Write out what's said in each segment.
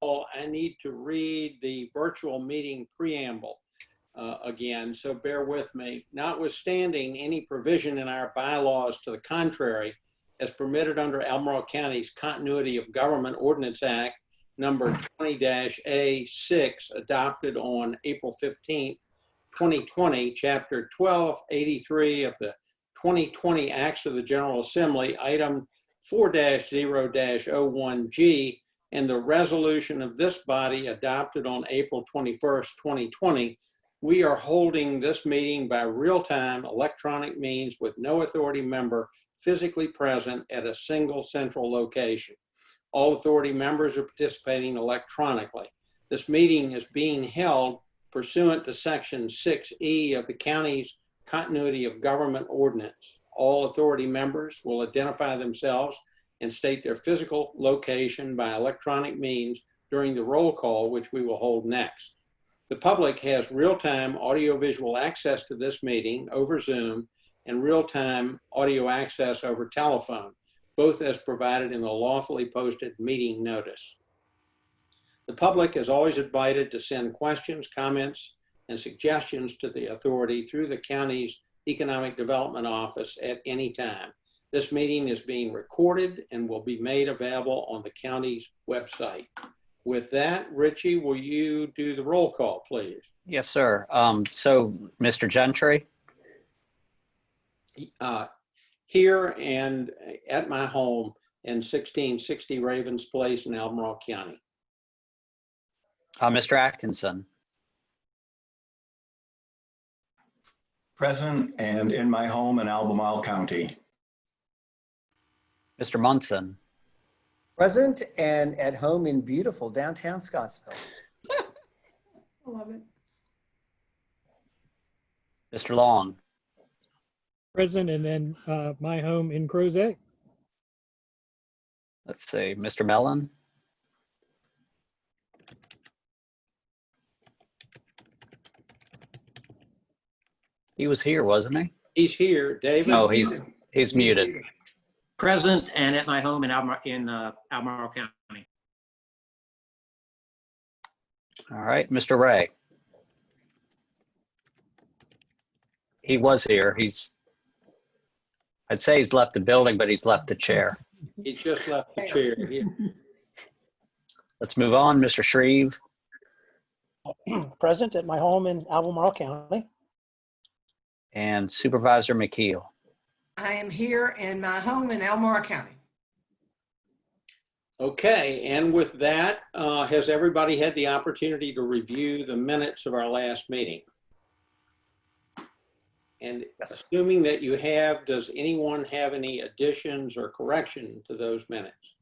I need to read the virtual meeting preamble again, so bear with me. Notwithstanding any provision in our bylaws to the contrary, as permitted under Albemarle County's Continuity of Government Ordinance Act number 20-A 6, adopted on April 15th, 2020, Chapter 1283 of the 2020 Acts of the General Assembly, item 4-0-01G, and the resolution of this body adopted on April 21st, 2020, we are holding this meeting by real-time electronic means with no authority member physically present at a single central location. All authority members are participating electronically. This meeting is being held pursuant to Section 6E of the county's Continuity of Government Ordinance. All authority members will identify themselves and state their physical location by electronic means during the roll call, which we will hold next. The public has real-time audiovisual access to this meeting over Zoom and real-time audio access over telephone, both as provided in the lawfully posted meeting notice. The public is always invited to send questions, comments, and suggestions to the authority through the county's Economic Development Office at any time. This meeting is being recorded and will be made available on the county's website. With that, Richie, will you do the roll call, please? Yes, sir. So, Mr. Gentry? Here and at my home in 1660 Ravens Place in Albemarle County. Mr. Atkinson? Present and in my home in Albemarle County. Mr. Munson? Present and at home in beautiful downtown Scottsville. I love it. Mr. Long? Present and then my home in Crozet. Let's see, Mr. Mellon? He was here, wasn't he? He's here, David. Oh, he's muted. Present and at my home in Albemarle County. All right, Mr. Ray? He was here. I'd say he's left the building, but he's left the chair. He just left the chair. Let's move on. Mr. Shreve? Present at my home in Albemarle County. And Supervisor McKeel? I am here in my home in Albemarle County. Okay, and with that, has everybody had the opportunity to review the minutes of our last meeting? And assuming that you have, does anyone have any additions or correction to those minutes?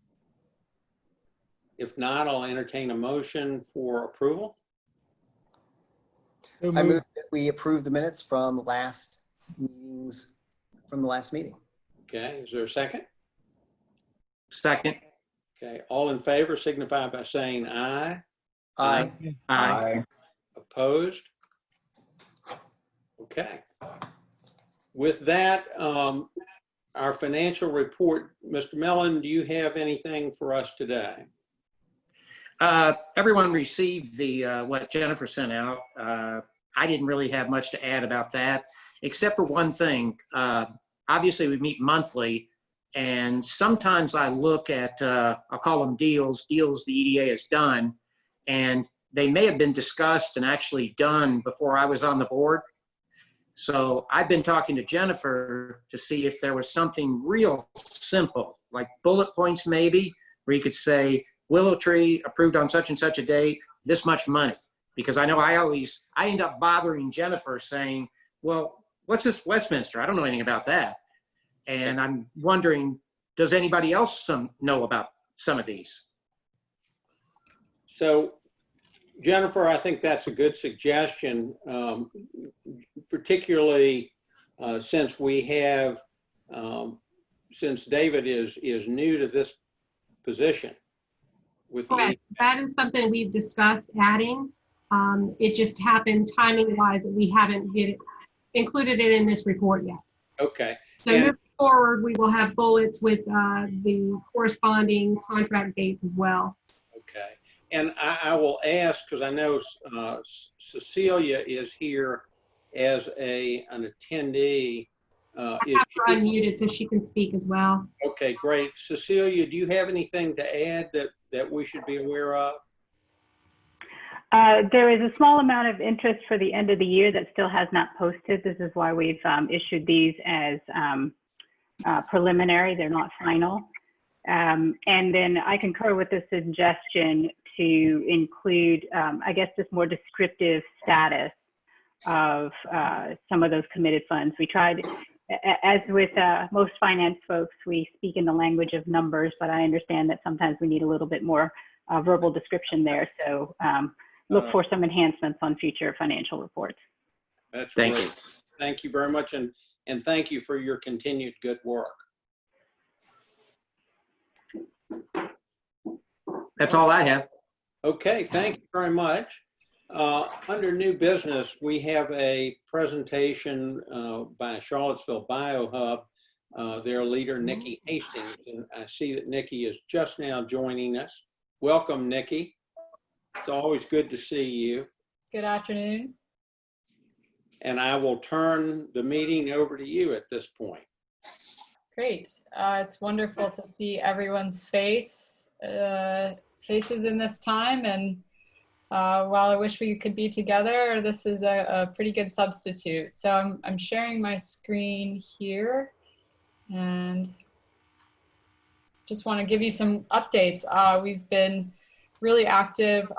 If not, I'll entertain a motion for approval. So I moved. move that we approve the minutes from the last meeting. Okay, is there a second? Second. Okay, all in favor signify by saying aye. Aye. Aye. Opposed? Okay. With that, our financial report, Mr. Mellon, do you have anything for us today? Everyone received the what Jennifer sent out. I didn't really have much to add about that, except for one thing. Obviously, we meet monthly, and sometimes I look at, I'll call them deals the EDA has done, and they may have been discussed and actually done before I was on the board. So I've been talking to Jennifer to see if there was something real simple, like bullet points maybe, where you could say, Willow Tree approved on such and such a date, this much money. Because I know I end up bothering Jennifer saying, well, what's this Westminster? I don't know anything about that. And I'm wondering, does anybody else know about some of these? So, Jennifer, I think that's a good suggestion, particularly since we have, since David is new to this position. Correct. That is something we've discussed adding. It just happened timing-wise that we haven't included it in this report yet. Okay. So moving forward, we will have bullets with the corresponding contract dates as well. Okay. And I will ask, because I know Cecilia is here as an attendee. I Is have her she- unmuted so she can speak as well. Okay, great. Cecilia, do you have anything to add that we should be aware of? There is a small amount of interest for the end of the year that still has not posted. This is why we've issued these as preliminary. They're not final. And then I concur with the suggestion to include, I guess, this more descriptive status of some of those committed funds. We tried, as with most finance folks, we speak in the language of numbers, but I understand that sometimes we need a little bit more verbal description there. So look for some enhancements on future financial reports. That's Thank great. you. Thank you very much, and thank you for your continued good work. That's all I have. Okay, thank you very much. Under new business, we have a presentation by Charlottesville BioHub, their leader, Nikki Hastings. And I see that Nikki is just now joining us. Welcome, Nikki. It's always good to see you. Good afternoon. And I will turn the meeting over to you at this point. Great. It's wonderful to see everyone's faces in this time. And while I wish we could be together, this is a pretty good substitute. So I'm sharing my screen here and just want to give you some updates. We've been really active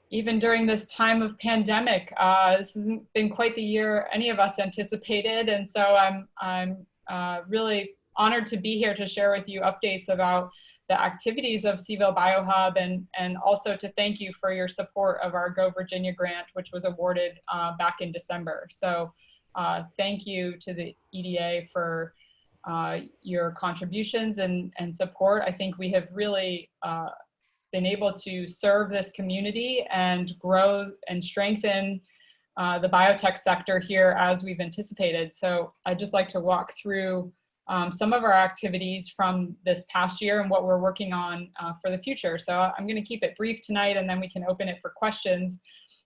even during this time of pandemic. This hasn't been quite the year any of us anticipated, and so I'm really honored to be here to share with you updates about the activities of CVille BioHub, and also to thank you for your support of our Go Virginia grant, which was awarded back in December. So thank you to the EDA for your contributions and support. I think we have really been able to serve this community and grow and strengthen the biotech sector here as we've anticipated. So I'd just like to walk through some of our activities from this past year and what we're working on for the future. So I'm going to keep it brief tonight, and then we can open it for questions.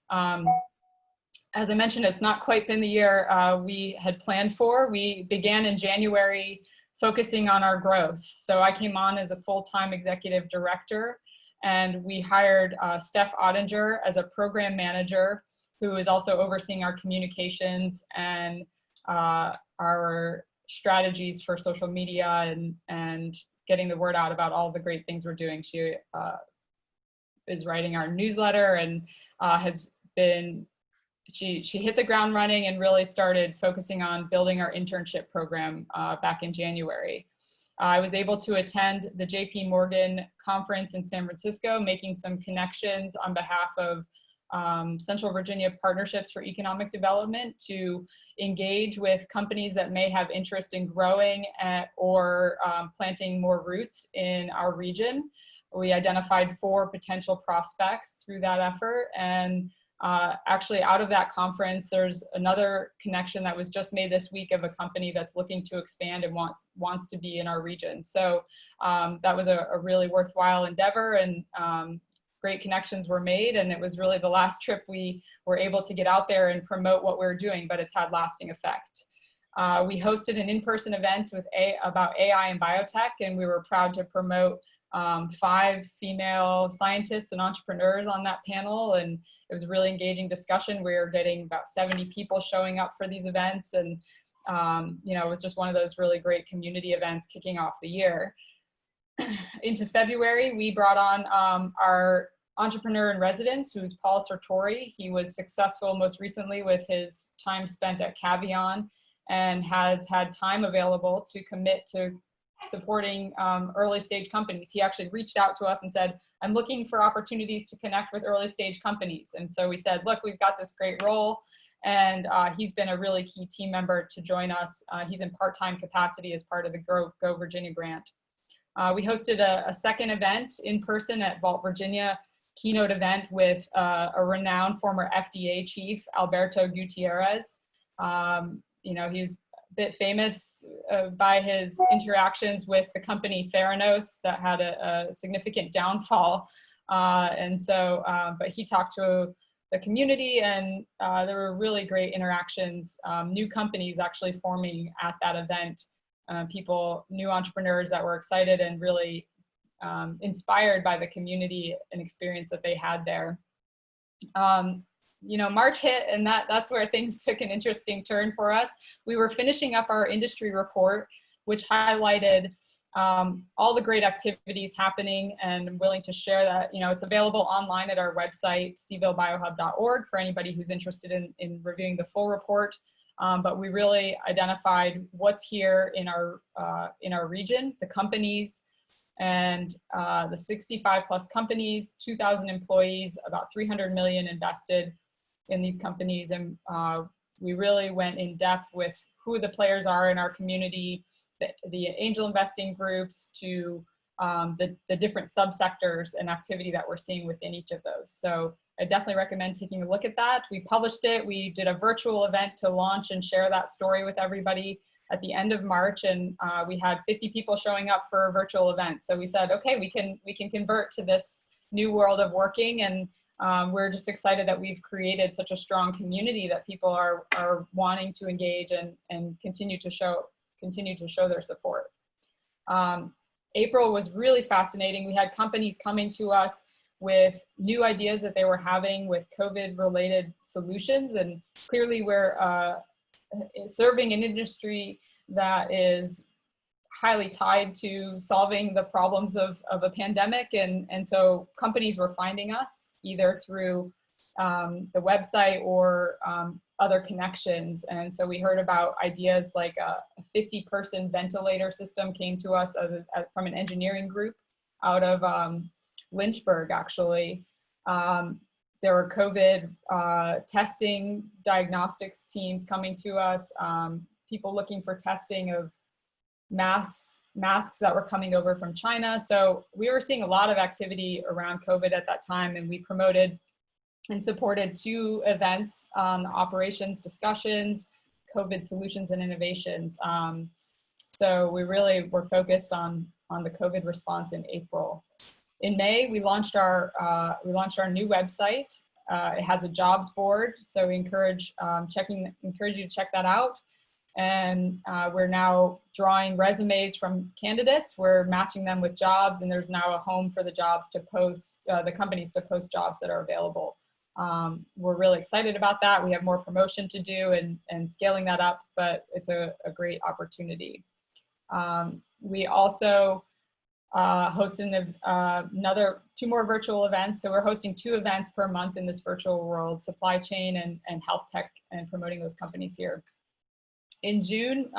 As I mentioned, it's not quite been the year we had planned for. We began in January focusing on our growth. So I came on as a full-time executive director, and we hired Steph Ottinger as a program manager, who is also overseeing our communications and our strategies for social media and getting the word out about all the great things we're doing. She is writing our newsletter and she hit the ground running and really started focusing on building our internship program back in January. I was able to attend the JP Morgan conference in San Francisco, making some connections on behalf of Central Virginia Partnerships for Economic Development to engage with companies that may have interest in growing or planting more roots in our region. We identified 4 potential prospects through that effort, and actually out of that conference, there's another connection that was just made this week of a company that's looking to expand and wants to be in our region. So that was a really worthwhile endeavor, and great connections were made, and it was really the last trip we were able to get out there and promote what we were doing, but it's had lasting effect. We hosted an in-person event about AI and biotech, and we were proud to promote 5 female scientists and entrepreneurs on that panel, and it was a really engaging discussion. We were getting about 70 people showing up for these events, and it was just one of those really great community events kicking off the year. Into February, we brought on our entrepreneur in residence, who's Paul Sartori. He was successful most recently with his time spent at Cavion and has had time available to commit to supporting early stage companies. He actually reached out to us and said, I'm looking for opportunities to connect with early stage companies. And so we said, look, we've got this great role. And he's been a really key team member to join us. He's in part-time capacity as part of the Go Virginia grant. We hosted a second event in person at Vault Virginia, keynote event with a renowned former FDA chief, Alberto Gutierrez. He's bit famous by his interactions with the company Theranos that had a significant downfall. But he talked to the community, and there were really great interactions, new companies actually forming at that event, new entrepreneurs that were excited and really inspired by the community and experience that they had there. March hit, and that's where things took an interesting turn for us. We were finishing up our industry report, which highlighted all the great activities happening, and I'm willing to share that. It's available online at our website, cvillebiohub.org, for anybody who's interested in reviewing the full report. But we really identified what's here in our region, the companies, and the 65 plus companies, 2,000 employees, about 300 million invested in these companies. And we really went in depth with who the players are in our community, the angel investing groups, to the different subsectors and activity that we're seeing within each of those. So I definitely recommend taking a look at that. We published it. We did a virtual event to launch and share that story with everybody at the end of March, and we had 50 people showing up for a virtual event. So we said, okay, we can convert to this new world of working, and we're just excited that we've created such a strong community that people are wanting to engage and continue to show their support. April was really fascinating. We had companies coming to us with new ideas that they were having with COVID-related solutions, and clearly we're serving an industry that is highly tied to solving the problems of a pandemic, and so companies were finding us either through the website or other connections. And so we heard about ideas like a 50-person ventilator system came to us from an engineering group out of Lynchburg, actually. There were COVID testing diagnostics teams coming to us, people looking for testing of masks that were coming over from China. So we were seeing a lot of activity around COVID at that time, and we promoted and supported 2 events on operations discussions, COVID solutions and innovations. So we really were focused on the COVID response in April. In May, we launched our new website. It has a jobs board, so we encourage you to check that out. And we're now drawing resumes from candidates. We're matching them with jobs, and there's now a home for the jobs to post, the companies to post jobs that are available. We're really excited about that. We have more promotion to do and scaling that up, but it's a great opportunity. We also hosted 2 more virtual events. So we're hosting 2 events per month in this virtual world, supply chain and health tech, and promoting those companies here. In June,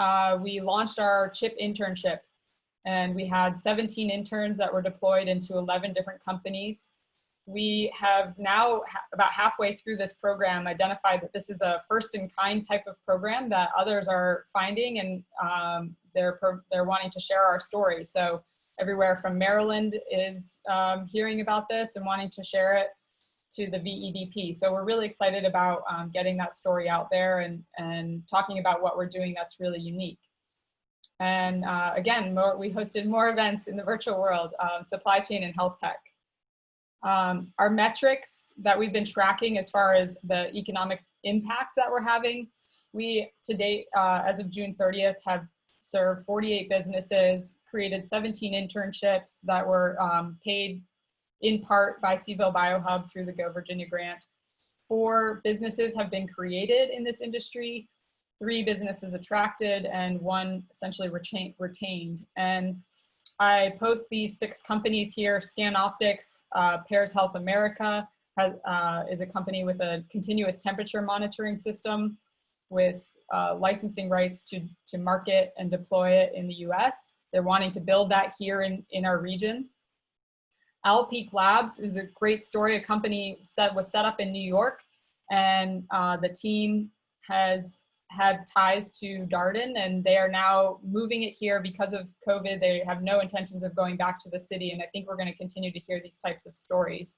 we launched our CHIP internship, and we had 17 interns that were deployed into 11 different companies. We have now, about halfway through this program, identified that this is a first-in-kind type of program that others are finding, and they're wanting to share our story. So everywhere from Maryland is hearing about this and wanting to share it to the VEDP. So we're really excited about getting that story out there and talking about what we're doing that's really unique. And again, we hosted more events in the virtual world, supply chain and health tech. Our metrics that we've been tracking as far as the economic impact that we're having, we to date, as of June 30th, have served 48 businesses, created 17 internships that were paid in part by CVille BioHub through the Go Virginia grant. 4 businesses have been created in this industry, 3 businesses attracted, and 1 essentially retained. And I post these 6 companies here. Scan Optics, Pears Health America is a company with a continuous temperature monitoring system with licensing rights to market and deploy it in the US. They're wanting to build that here in our region. Peak Labs is a great story. A company was set up in New York, and the team has had ties to Darden, and they are now moving it here because of COVID. They have no intentions of going back to the city, and I think we're going to continue to hear these types of stories.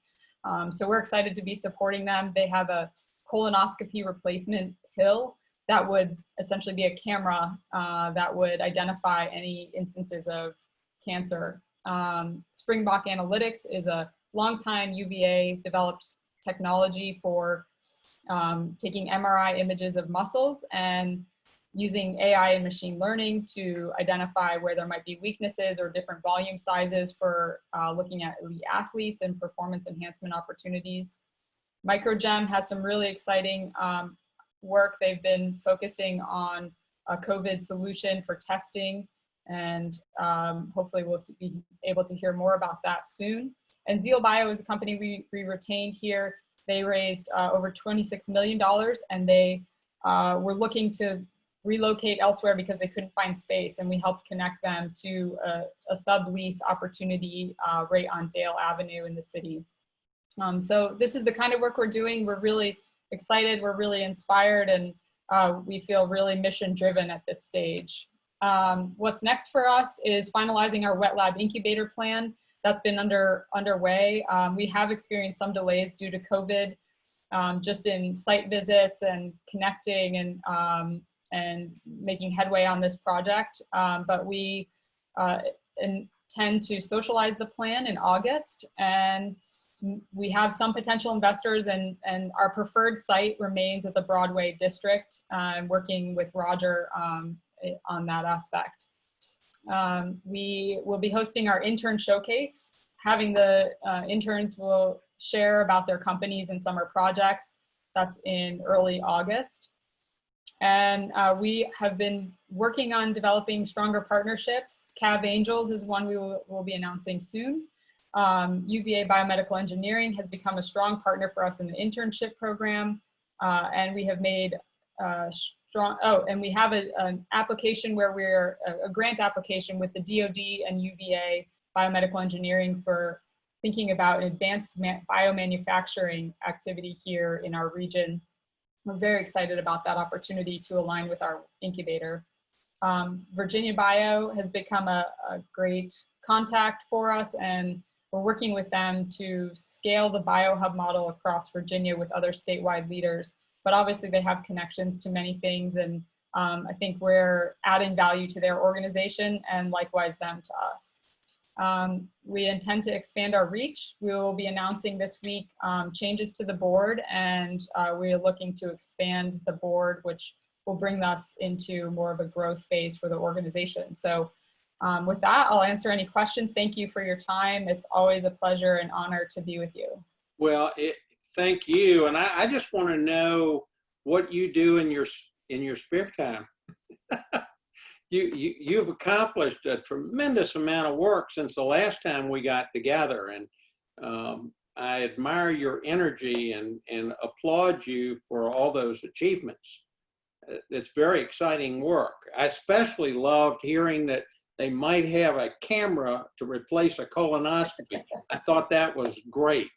So we're excited to be supporting them. They have a colonoscopy replacement pill that would essentially be a camera that would identify any instances of cancer. Springbok Analytics is a longtime UVA developed technology for taking MRI images of muscles and using AI and machine learning to identify where there might be weaknesses or different volume sizes for looking at elite athletes and performance enhancement opportunities. Microgem has some really exciting work. They've been focusing on a COVID solution for testing, and hopefully we'll be able to hear more about that soon. And Zeal Bio is a company we retained here. They raised over $26 million, and they were looking to relocate elsewhere because they couldn't find space, and we helped connect them to a sublease opportunity right on Dale Avenue in the city. So this is the kind of work we're doing. We're really excited, we're really inspired, and we feel really mission driven at this stage. What's next for us is finalizing our wet lab incubator plan. That's been underway. We have experienced some delays due to COVID, just in site visits and connecting and making headway on this project. But we intend to socialize the plan in August, and we have some potential investors, and our preferred site remains at the Broadway district. I'm working with Roger on that aspect. We will be hosting our intern showcase. Having the interns will share about their companies and summer projects. That's in early August. And we have been working on developing stronger partnerships. Cav Angels is one we will be announcing soon. UVA Biomedical Engineering has become a strong partner for us in the internship program. And we have made and we have an application where we're a grant application with the DoD and UVA Biomedical Engineering for thinking about an advanced biomanufacturing activity here in our region. We're very excited about that opportunity to align with our incubator. Virginia Bio has become a great contact for us, and we're working with them to scale the BioHub model across Virginia with other statewide leaders. But obviously they have connections to many things, and I think we're adding value to their organization and likewise them to us. We intend to expand our reach. We will be announcing this week changes to the board, and we are looking to expand the board, which will bring us into more of a growth phase for the organization. So with that, I'll answer any questions. Thank you for your time. It's always a pleasure and honor to be with you. Well, thank you. And I just want to know what you do in your spare time. You've accomplished a tremendous amount of work since the last time we got together, and I admire your energy and applaud you for all those achievements. It's very exciting work. I especially loved hearing that they might have a camera to replace a colonoscopy. I thought that was great.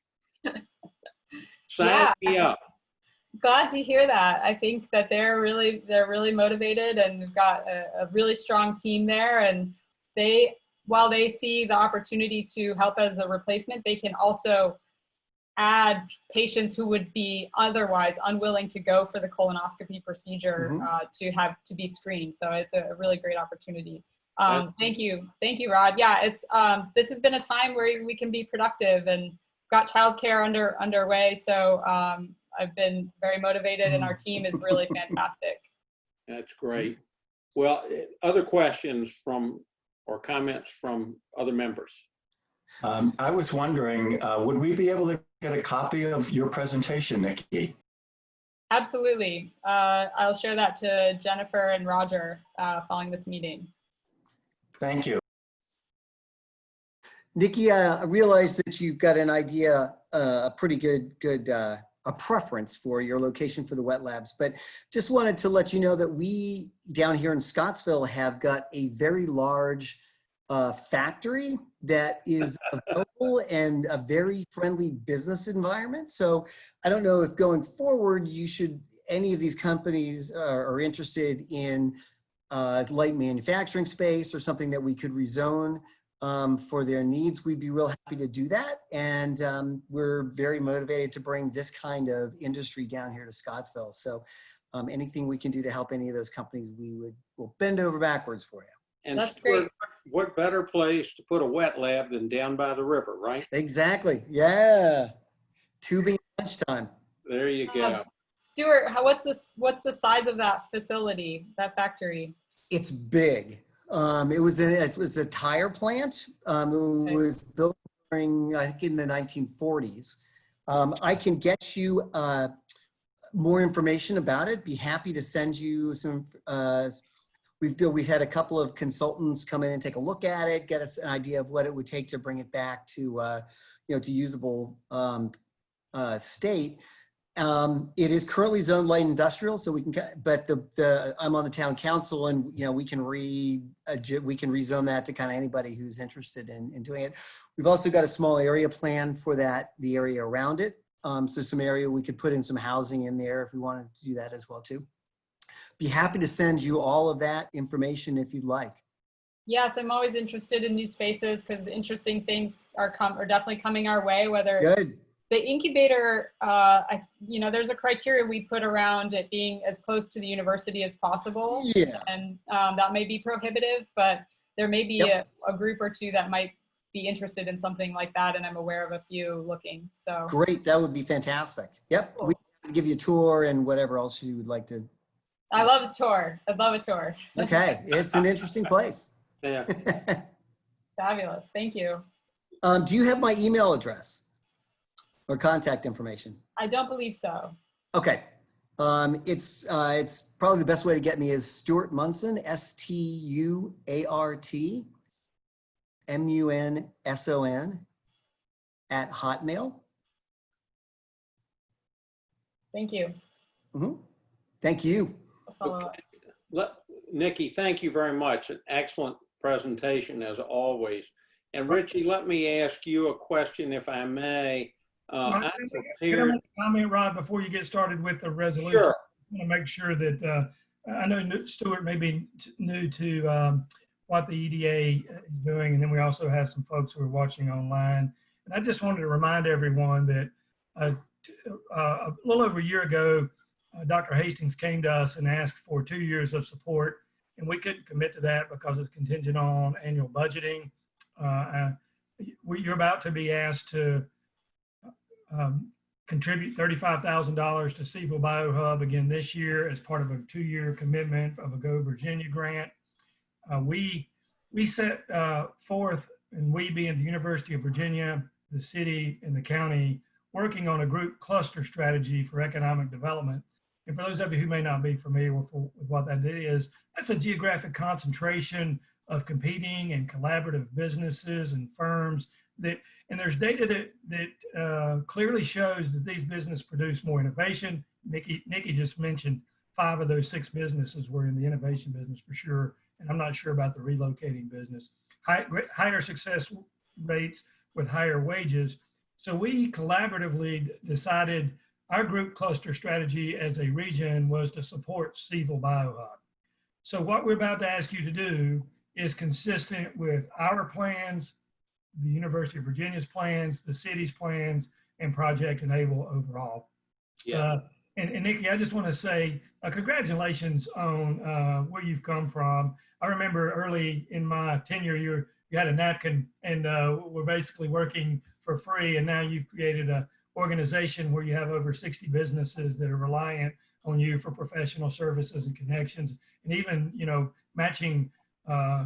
Sign me up. Glad to hear that. I think that they're really motivated, and we've got a really strong team there. And while they see the opportunity to help as a replacement, they can also add patients who would be otherwise unwilling to go for the colonoscopy procedure to be screened. So it's a really great opportunity. Thank you, Rod. Yeah, this has been a time where we can be productive, and got childcare underway. So I've been very motivated, and our team is really fantastic. That's great. Well, other questions or comments from other members? I was wondering, would we be able to get a copy of your presentation, Nikki? Absolutely. I'll share that to Jennifer and Roger following this meeting. Thank you. Nikki, I realize that you've got an idea, a pretty good a preference for your location for the wet labs, but just wanted to let you know that we down here in Scottsville have got a very large factory that is available and a very friendly business environment. So I don't know if going forward, any of these companies are interested in light manufacturing space or something that we could rezone for their needs. We'd be real happy to do that. And we're very motivated to bring this kind of industry down here to Scottsville. So anything we can do to help any of those companies, we'll bend over backwards for you. And That's Stuart, great. what better place to put a wet lab than down by the river, right? Exactly. Yeah. Tubing at lunchtime. There you go. Stuart, what's the size of that facility, that factory? It's big. It was a tire plant. It was built during, I think, in the 1940s. I can get you more information about it. Be happy to send you some. We've had a couple of consultants come in and take a look at it, get us an idea of what it would take to bring it back to to usable state. It is currently zoned light industrial, so we can. But I'm on the town council, and we can rezone that to kind of anybody who's interested in doing it. We've also got a small area plan for the area around it. So some area we could put in some housing in there if we wanted to do that as well too. Be happy to send you all of that information if you'd like. Yes, I'm always interested in new spaces because interesting things are definitely coming our way. Whether Good. The incubator, there's a criteria we put around it being as close to the university as possible. Yeah. And that may be prohibitive, but there may be Yep. a group or two that might be interested in something like that, and I'm aware of a few looking. So Great, that would be fantastic. Yep, Cool. we can give you a tour and whatever else you would like to. I love a tour. I'd love a tour. Okay, it's an interesting place. Yeah. Fabulous. Thank you. Do you have my email address or contact information? I don't believe so. Okay, it's probably the best way to get me is Stuart Munson, StuartMunson @hotmail. Thank you. Thank you. I'll follow up. Nikki, thank you very much. An excellent presentation as always. And Richie, let me ask you a question if I may. I'm Can I prepared. make a comment, Rod, before you get started with the resolution? Sure. I want to make sure that, I know Stuart may be new to what the EDA is doing, and then we also have some folks who are watching online. And I just wanted to remind everyone that a little over a year ago, Dr. Hastings came to us and asked for 2 years of support, and we couldn't commit to that because it's contingent on annual budgeting. You're about to be asked to contribute $35,000 to Seville BioHub again this year as part of a 2-year commitment of a Go Virginia grant. We set forth, and we being the University of Virginia, the city, and the county, working on a group cluster strategy for economic development. And for those of you who may not be familiar with what that is, that's a geographic concentration of competing and collaborative businesses and firms and there's data that clearly shows that these businesses produce more innovation. Nikki just mentioned 5 of those 6 businesses were in the innovation business for sure. And I'm not sure about the relocating business. Higher success rates with higher wages. So we collaboratively decided our group cluster strategy as a region was to support Seville BioHub. So what we're about to ask you to do is consistent with our plans, the University of Virginia's plans, the city's plans, and Project Enable overall. Yeah. And Nikki, I just want to say congratulations on where you've come from. I remember early in my tenure, you had a napkin and we're basically working for free. And now you've created an organization where you have over 60 businesses that are reliant on you for professional services and connections, and even, matching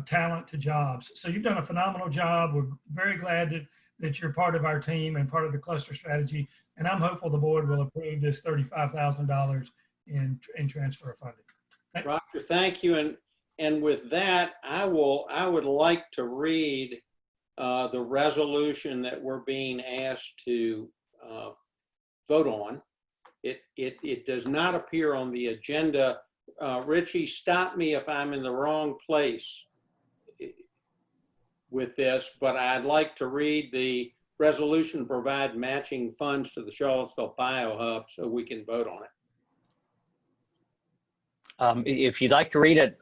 talent to jobs. So you've done a phenomenal job. We're very glad that you're part of our team and part of the cluster strategy. And I'm hopeful the board will approve this $35,000 in transfer funding. Roger, thank you. And with that, I would like to read the resolution that we're being asked to vote on. It does not appear on the agenda. Richie, stop me if I'm in the wrong place with this, but I'd like to read the resolution to provide matching funds to the Charlottesville BioHub so we can vote on it. If you'd like to read it,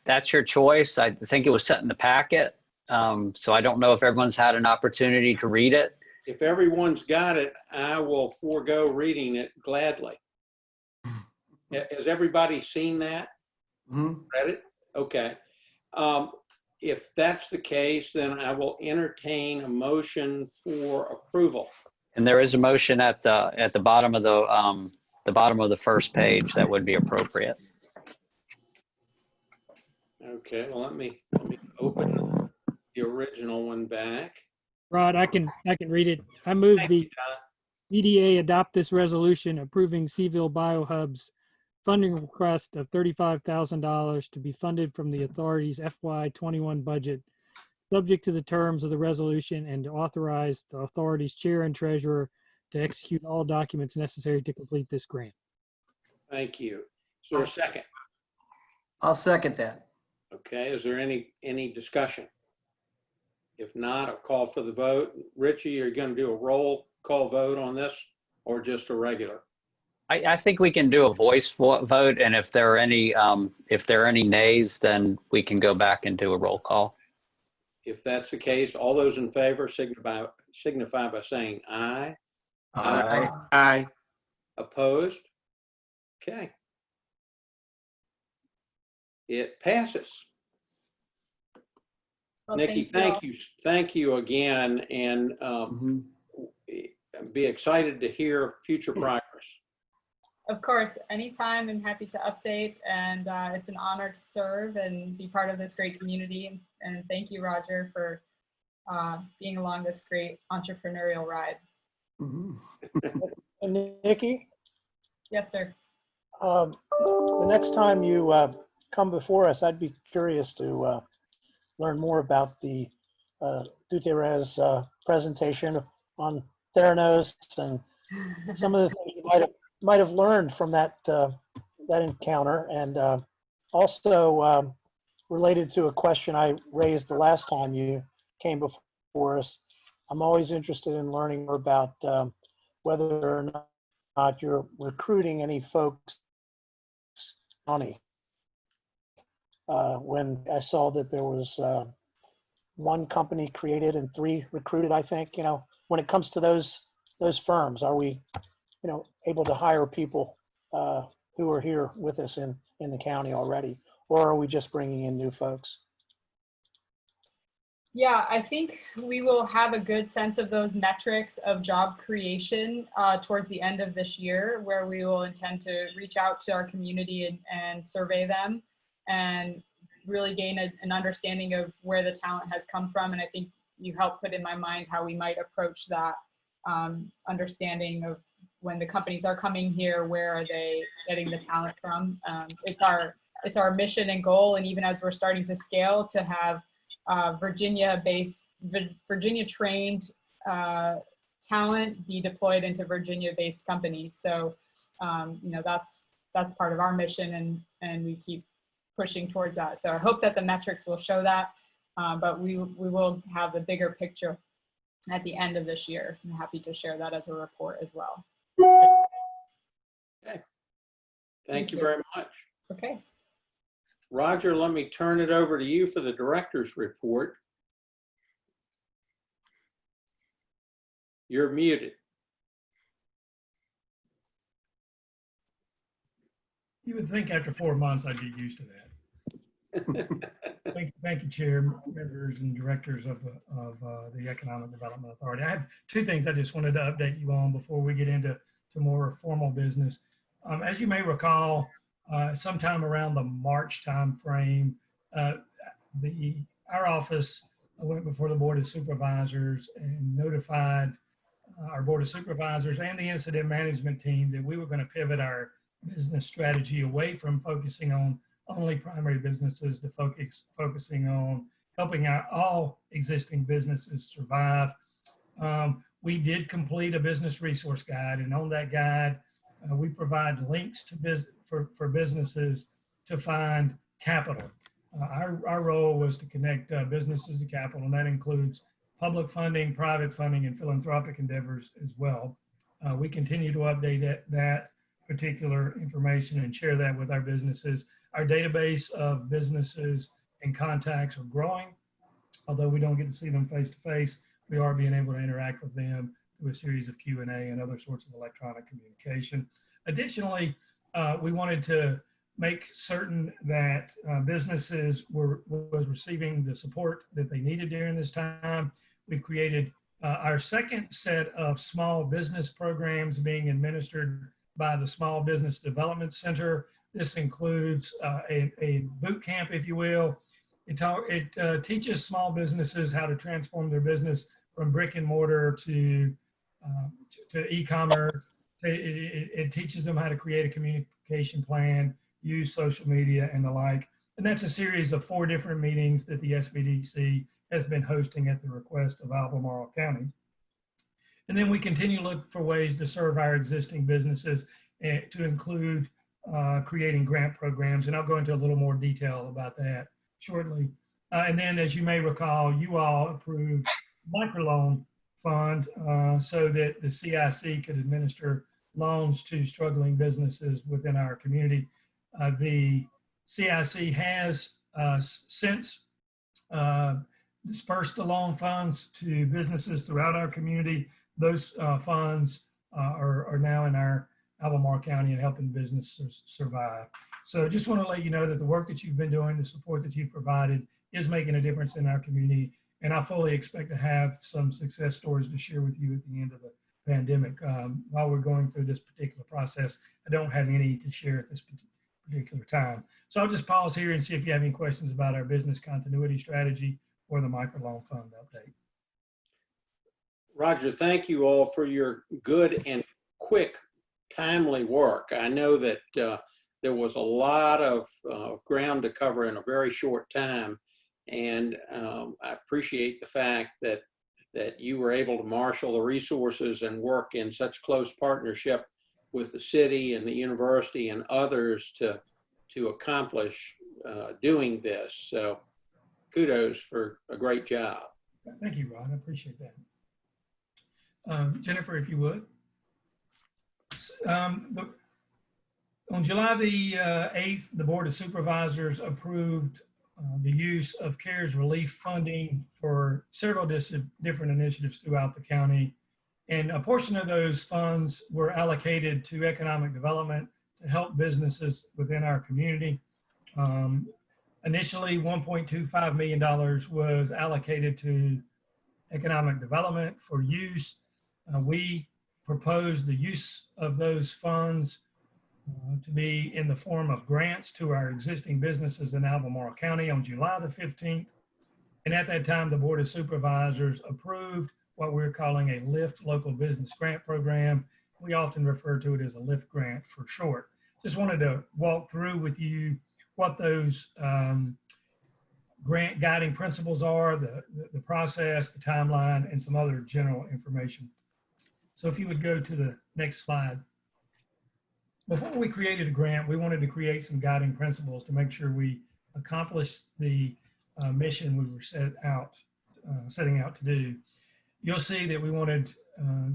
that's your choice. I think it was sent in the packet. So I don't know if everyone's had an opportunity to read it. If everyone's got it, I will forego reading it gladly. Has everybody seen that? Mhm. Read it? Okay. If that's the case, then I will entertain a motion for approval. And there is a motion at the bottom of the bottom of the first page that would be appropriate. Okay, well, let me open the original one back. Rod, I can read it. I move Thank the you, Don. EDA adopt this resolution approving Seaville BioHub's funding request of $35,000 to be funded from the authority's FY21 budget, subject to the terms of the resolution, and to authorize the authority's chair and treasurer to execute all documents necessary to complete this grant. Thank you. Is there a second? I'll second that. Okay, is there any discussion? If not, I'll call for the vote. Richie, are you going to do a roll call vote on this or just a regular? I think we can do a voice vote, and if there are any nays, then we can go back and do a roll call. If that's the case, all those in favor signify by saying aye. Aye. Aye. Opposed? Okay. It passes. Well, Nikki, thank you all. thank you again, and Mhm. be excited to hear future progress. Of course, anytime. I'm happy to update, and it's an honor to serve and be part of this great community. And thank you, Roger, for being along this great entrepreneurial ride. Mhm. And Nikki, Yes, sir. the next time you come before us, I'd be curious to learn more about the Gutierrez presentation on Theranos and some of the things you might have learned from that encounter, and also related to a question I raised the last time you came before us. I'm always interested in learning more about whether or not you're recruiting any folks county. When I saw that there was one company created and 3 recruited, I think, when it comes to those firms, are we, able to hire people who are here with us in the county already, or are we just bringing in new folks? Yeah, I think we will have a good sense of those metrics of job creation towards the end of this year, where we will intend to reach out to our community and survey them and really gain an understanding of where the talent has come from. And I think you helped put in my mind how we might approach that understanding of when the companies are coming here, where are they getting the talent from? It's our mission and goal. And even as we're starting to scale, to have Virginia-trained talent be deployed into Virginia-based companies. So, that's part of our mission, and we keep pushing towards that. So I hope that the metrics will show that, but we will have a bigger picture at the end of this year. I'm happy to share that as a report as well. Okay. Thank you very much. Okay. Roger, let me turn it over to you for the director's report. You're muted. You would think after 4 months I'd get used to that. Thank you, Chair, members, and directors of the Economic Development Authority. I have 2 things I just wanted to update you on before we get into more formal business. As you may recall, sometime around the March timeframe, our office went before the Board of Supervisors and notified our Board of Supervisors and the incident management team that we were going to pivot our business strategy away from focusing on only primary businesses to focusing on helping out all existing businesses survive. We did complete a business resource guide, and on that guide, we provide links to for businesses to find capital. Our role was to connect businesses to capital, and that includes public funding, private funding, and philanthropic endeavors as well. We continue to update that particular information and share that with our businesses. Our database of businesses and contacts are growing. Although we don't get to see them face to face, we are being able to interact with them through a series of Q&A and other sorts of electronic communication. Additionally, we wanted to make certain that businesses was receiving the support that they needed during this time. We've created our second set of small business programs being administered by the Small Business Development Center. This includes a boot camp, if you will. It teaches small businesses how to transform their business from brick and mortar to e-commerce. It teaches them how to create a communication plan, use social media and the like. And that's a series of 4 different meetings that the SBDC has been hosting at the request of Albemarle County. And then we continue to look for ways to serve our existing businesses to include creating grant programs. And I'll go into a little more detail about that shortly. And then, as you may recall, you all approved microloan fund so that the CIC could administer loans to struggling businesses within our community. The CIC has since dispersed the loan funds to businesses throughout our community. Those funds are now in our Albemarle County and helping businesses survive. So just want to let you know that the work that you've been doing, the support that you've provided is making a difference in our community. And I fully expect to have some success stories to share with you at the end of the pandemic. While we're going through this particular process, I don't have any to share at this particular time. So I'll just pause here and see if you have any questions about our business continuity strategy or the microloan fund update. Roger, thank you all for your good and quick, timely work. I know that there was a lot of ground to cover in a very short time, and I appreciate the fact that you were able to marshal the resources and work in such close partnership with the city and the university and others to accomplish doing this. So kudos for a great job. Thank you, Ron. I appreciate that. Jennifer, if you would. On July the 8th, the Board of Supervisors approved the use of CARES relief funding for several different initiatives throughout the county. And a portion of those funds were allocated to economic development to help businesses within our community. Initially, $1.25 million was allocated to economic development for use. We proposed the use of those funds to be in the form of grants to our existing businesses in Albemarle County on July the 15th. And at that time, the Board of Supervisors approved what we're calling a LIFT Local Business Grant Program. We often refer to it as a LIFT grant for short. Just wanted to walk through with you what those grant guiding principles are, the process, the timeline, and some other general information. So if you would go to the next slide. Before we created a grant, we wanted to create some guiding principles to make sure we accomplished the mission we were setting out to do. You'll see that we wanted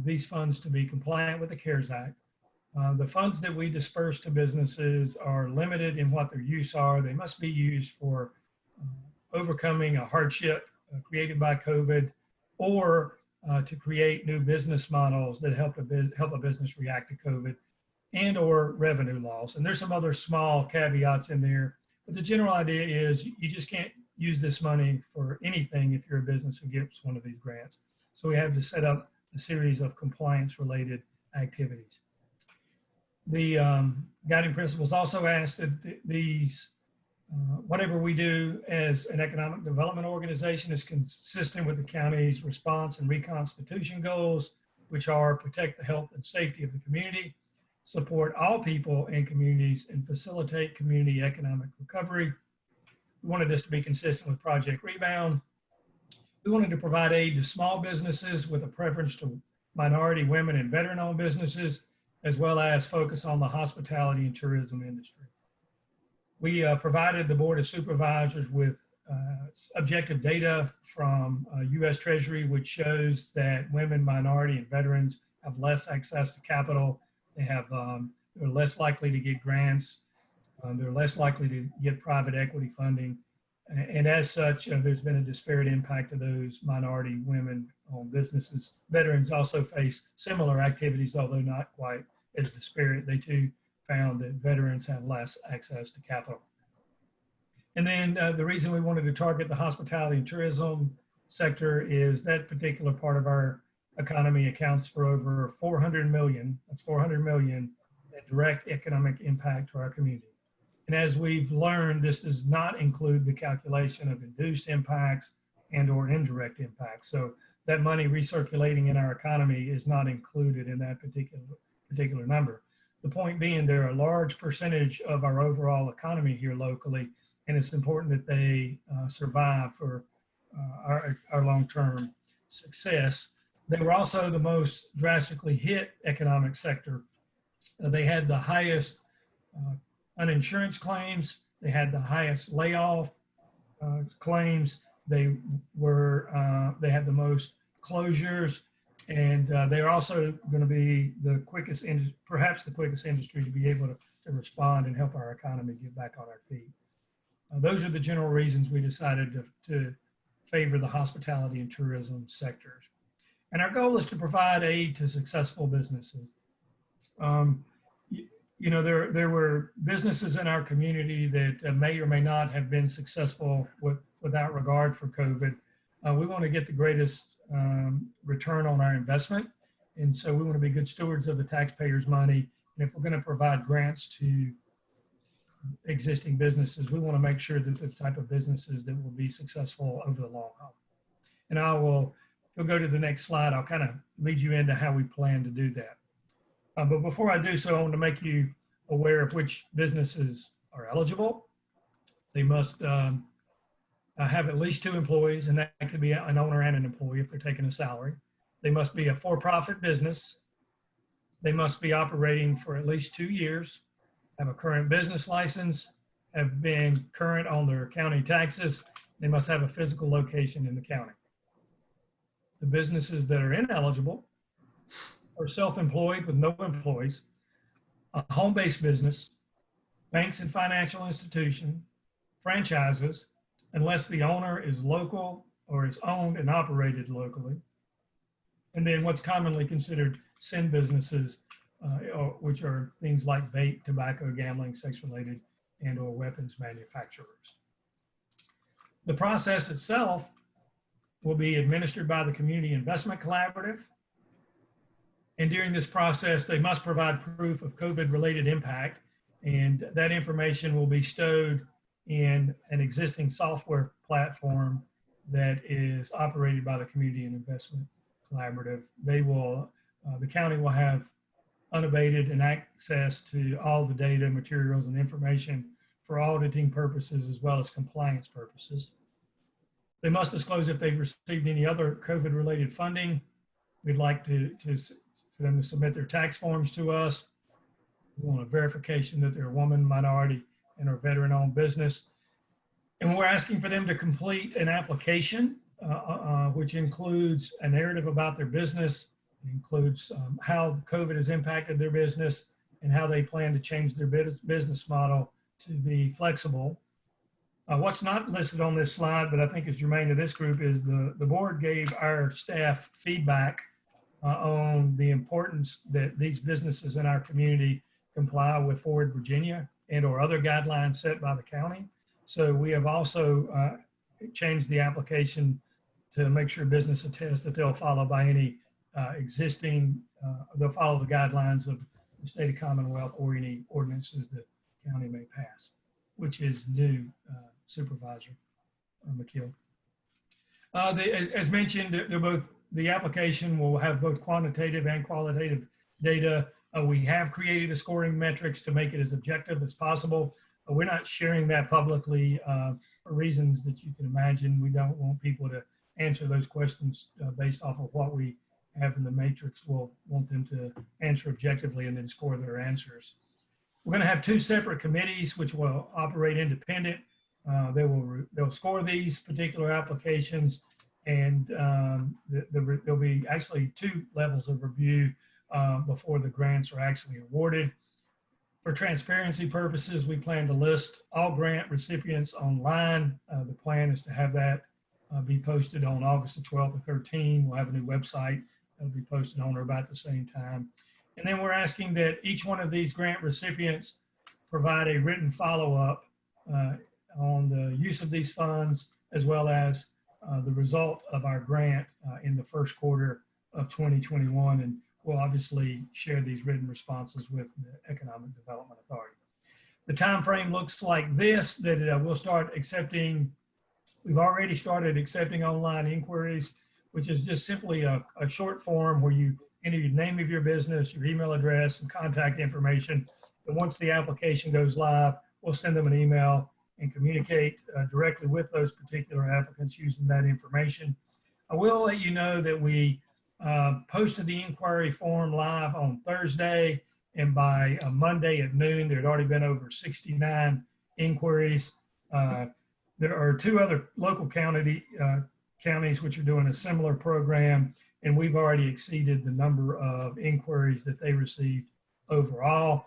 these funds to be compliant with the CARES Act. The funds that we disperse to businesses are limited in what their use are. They must be used for overcoming a hardship created by COVID, or to create new business models that help a business react to COVID, and or revenue loss. And there's some other small caveats in there, but the general idea is you just can't use this money for anything if you're a business who gets one of these grants. So we have to set up a series of compliance related activities. The guiding principles also ask that these, whatever we do as an economic development organization is consistent with the county's response and reconstitution goals, which are protect the health and safety of the community, support all people and communities, and facilitate community economic recovery. We wanted this to be consistent with Project Rebound. We wanted to provide aid to small businesses with a preference to minority, women, and veteran-owned businesses, as well as focus on the hospitality and tourism industry. We provided the Board of Supervisors with objective data from U.S. Treasury, which shows that women, minority, and veterans have less access to capital. They're less likely to get grants. They're less likely to get private equity funding. And as such, there's been a disparate impact of those minority women-owned businesses. Veterans also face similar activities, although not quite as disparate. They too found that veterans have less access to capital. And then the reason we wanted to target the hospitality and tourism sector is that particular part of our economy accounts for over 400 million, that's 400 million, in direct economic impact to our community. And as we've learned, this does not include the calculation of induced impacts and or indirect impacts. So that money recirculating in our economy is not included in that particular number. The point being, they're a large percentage of our overall economy here locally, and it's important that they survive for our long-term success. They were also the most drastically hit economic sector. They had the highest uninsurance claims. They had the highest layoff claims. They had the most closures, and they're also going to be the quickest, perhaps the quickest industry to be able to respond and help our economy get back on our feet. Those are the general reasons we decided to favor the hospitality and tourism sectors. And our goal is to provide aid to successful businesses. You know, there were businesses in our community that may or may not have been successful without regard for COVID. We want to get the greatest return on our investment. And so we want to be good stewards of the taxpayers' money. And if we're going to provide grants to existing businesses, we want to make sure that the type of businesses that will be successful over the long haul. And if you'll go to the next slide, I'll kind of lead you into how we plan to do that. But before I do so, I want to make you aware of which businesses are eligible. They must have at least 2 employees, and that could be an owner and an employee if they're taking a salary. They must be a for-profit business. They must be operating for at least 2 years, have a current business license, have been current on their county taxes. They must have a physical location in the county. The businesses that are ineligible are self-employed with no employees, a home-based business, banks and financial institutions, franchises, unless the owner is local or is owned and operated locally. And then what's commonly considered sin businesses, which are things like vape, tobacco, gambling, sex-related, and or weapons manufacturers. The process itself will be administered by the Community Investment Collaborative. And during this process, they must provide proof of COVID-related impact, and that information will be stowed in an existing software platform that is operated by the Community Investment Collaborative. The county will have unabated and access to all the data, materials, and information for auditing purposes as well as compliance purposes. They must disclose if they've received any other COVID-related funding. We'd like for them to submit their tax forms to us. We want a verification that they're a woman, minority, and or veteran-owned business. And we're asking for them to complete an application, which includes a narrative about their business. It includes how COVID has impacted their business and how they plan to change their business model to be flexible. What's not listed on this slide, but I think is germane to this group, is the board gave our staff feedback on the importance that these businesses in our community comply with Forward Virginia and or other guidelines set by the county. So we have also changed the application to make sure business attests that they'll follow by any they'll follow the guidelines of the state of Commonwealth or any ordinances that the county may pass, which is new, Supervisor McKeel. As mentioned, the application will have both quantitative and qualitative data. We have created a scoring metrics to make it as objective as possible. We're not sharing that publicly for reasons that you can imagine. We don't want people to answer those questions based off of what we have in the matrix. We'll want them to answer objectively and then score their answers. We're going to have 2 separate committees which will operate independent. They'll score these particular applications, and there'll be actually 2 levels of review before the grants are actually awarded. For transparency purposes, we plan to list all grant recipients online. The plan is to have that be posted on August the 12th or 13th. We'll have a new website that'll be posted on or about the same time. And then we're asking that each one of these grant recipients provide a written follow-up on the use of these funds, as well as the result of our grant in the first quarter of 2021. And we'll obviously share these written responses with the Economic Development Authority. The time frame looks like this, that we'll start accepting, we've already started accepting online inquiries, which is just simply a short form where you enter your name of your business, your email address, and contact information. And once the application goes live, we'll send them an email and communicate directly with those particular applicants using that information. I will let you know that we posted the inquiry form live on Thursday, and by Monday at noon, there had already been over 69 inquiries. There are 2 other local counties which are doing a similar program, and we've already exceeded the number of inquiries that they received overall.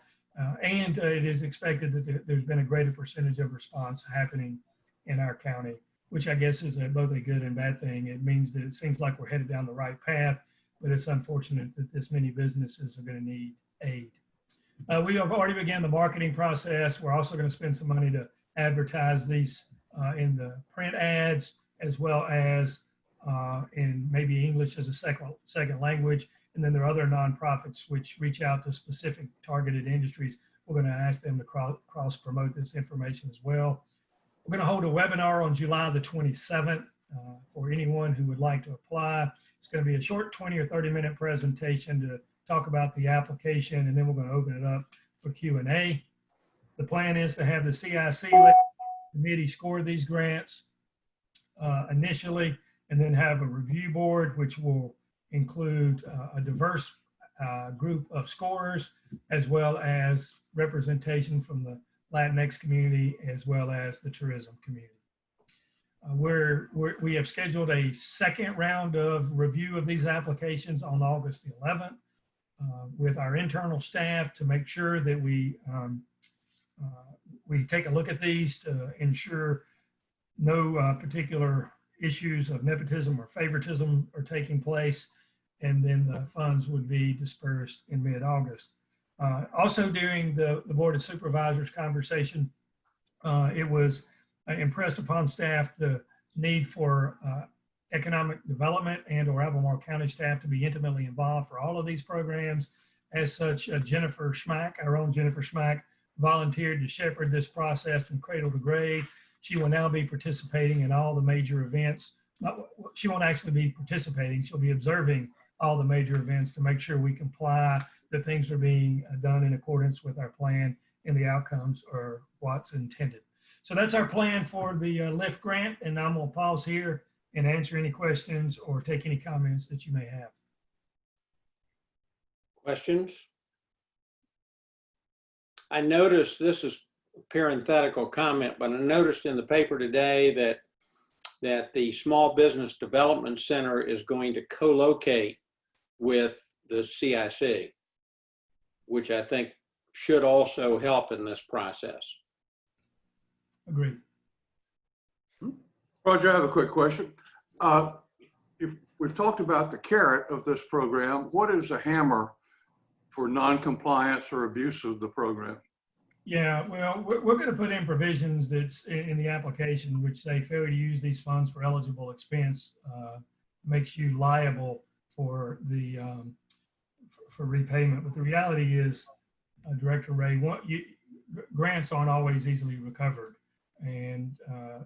And it is expected that there's been a greater percentage of response happening in our county, which I guess is both a good and bad thing. It means that it seems like we're headed down the right path, but it's unfortunate that this many businesses are going to need aid. We have already begun the marketing process. We're also going to spend some money to advertise these in the print ads, as well as in maybe English as a second language. And then there are other nonprofits which reach out to specific targeted industries. We're going to ask them to cross promote this information as well. We're going to hold a webinar on July the 27th for anyone who would like to apply. It's going to be a short 20 or 30-minute presentation to talk about the application, and then we're going to open it up for Q&A. The plan is to have the CIC committee score these grants initially, and then have a review board, which will include a diverse group of scorers, as well as representation from the Latinx community, as well as the tourism community. We have scheduled a second round of review of these applications on August the 11th with our internal staff to make sure that we take a look at these to ensure no particular issues of nepotism or favoritism are taking place, and then the funds would be dispersed in mid-August. Also during the Board of Supervisors conversation, it was impressed upon staff the need for economic development and or Albemarle County staff to be intimately involved for all of these programs. As such, Jennifer Schmack, our own Jennifer Schmack, volunteered to shepherd this process from cradle to grave. She will now be participating in all the major events. She won't actually be participating, she'll be observing all the major events to make sure we comply, that things are being done in accordance with our plan and the outcomes are what's intended. So that's our plan for the LIFT grant, and I'm gonna pause here and answer any questions or take any comments that you may have. Questions? I noticed, this is a parenthetical comment, but I noticed in the paper today that the Small Business Development Center is going to co-locate with the CIC, which I think should also help in this process. Agreed. Roger, I have a quick question. We've talked about the carrot of this program. What is the hammer for non-compliance or abuse of the program? Yeah, well, we're going to put in provisions that's in the application which say failure to use these funds for eligible expense makes you liable for the for repayment. But the reality is, Director Ray, grants aren't always easily recovered, and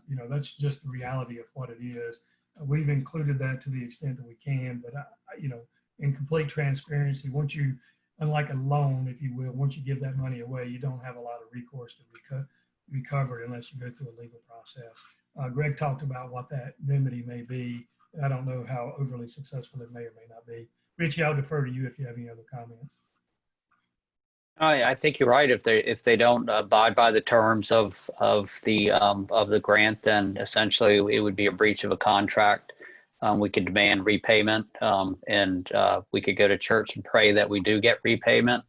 you know, that's just the reality of what it is. We've included that to the extent that we can, but you know, in complete transparency, once you, unlike a loan, if you will, once you give that money away, you don't have a lot of recourse to recover it unless you go through a legal process. Greg talked about what that remedy may be. I don't know how overly successful it may or may not be. Richie, I'll defer to you if you have any other comments. I think you're right. If they don't abide by the terms of the grant, then essentially it would be a breach of a contract. We could demand repayment, and we could go to church and pray that we do get repayment.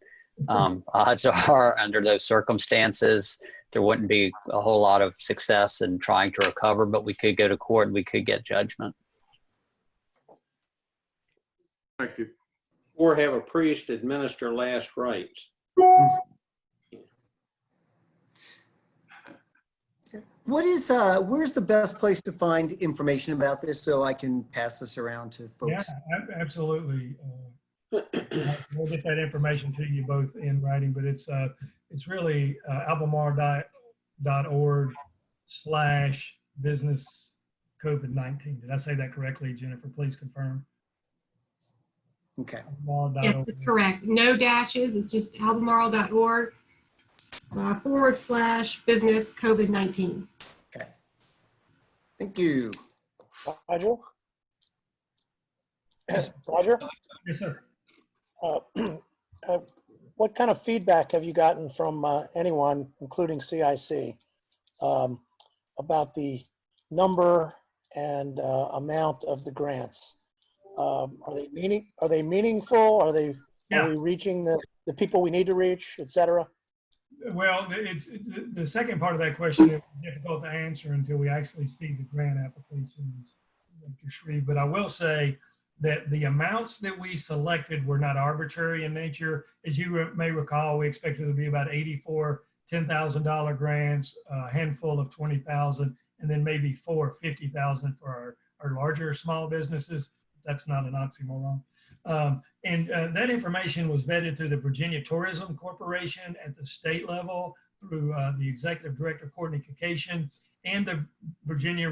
Odds are, under those circumstances, there wouldn't be a whole lot of success in trying to recover, but we could go to court and we could get judgment. Thank you. Or have a priest administer last rites. What is, where's the best place to find information about this so I can pass this around to folks? Yeah, absolutely. We'll get that information to you both in writing, but it's really albemarle.org/business COVID-19. Did I say that correctly, Jennifer? Please confirm. Okay. Yes, that's correct. No dashes. It's just albemarle.org/business COVID-19. Okay. Thank you. Roger? Roger? Yes, sir. What kind of feedback have you gotten from anyone, including CIC, about the number and amount of the grants? Are they meaningful? Are we reaching the people we need to reach, et cetera? Well, it's the second part of that question is difficult to answer until we actually see the grant applications, Mr. Shreve. But I will say that the amounts that we selected were not arbitrary in nature. As you may recall, we expected to be about 84 $10,000 grants, a handful of 20,000, and then maybe 4 50,000 for our larger small businesses. That's not an oxymoron. That information was vetted through the Virginia Tourism Corporation at the state level through the Executive Director, Courtney Kakacian, and the Virginia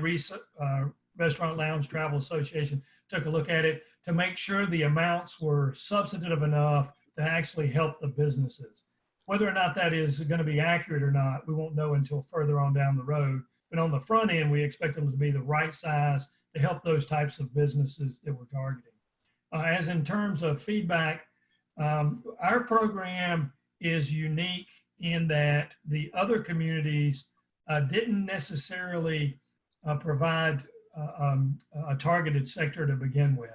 Restaurant Lounge Travel Association took a look at it to make sure the amounts were substantive enough to actually help the businesses. Whether or not that is going to be accurate or not, we won't know until further on down the road. But on the front end, we expect them to be the right size to help those types of businesses that we're targeting. As in terms of feedback, our program is unique in that the other communities didn't necessarily provide a targeted sector to begin with.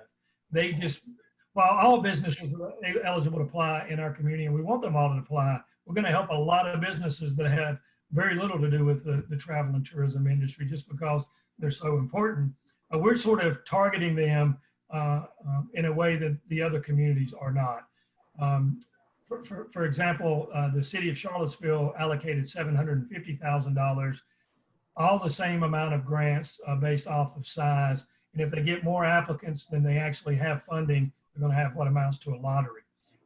They just, while all businesses are eligible to apply in our community, and we want them all to apply, we're going to help a lot of businesses that have very little to do with the travel and tourism industry just because they're so important. We're sort of targeting them in a way that the other communities are not. For example, the city of Charlottesville allocated $750,000, all the same amount of grants based off of size. And if they get more applicants than they actually have funding, they're going to have what amounts to a lottery.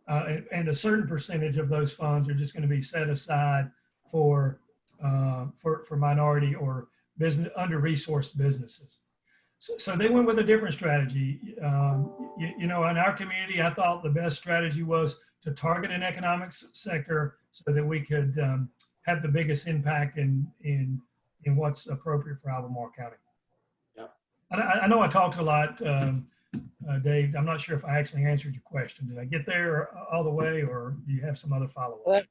And a certain percentage of those funds are just going to be set aside for minority or under-resourced businesses. So they went with a different strategy. You know, in our community, I thought the best strategy was to target an economic sector so that we could have the biggest impact in what's appropriate for Albemarle County. Yeah. I know I talked a lot, Dave. I'm not sure if I actually answered your question. Did I get there all the way, or do you have some other follow-up? Well,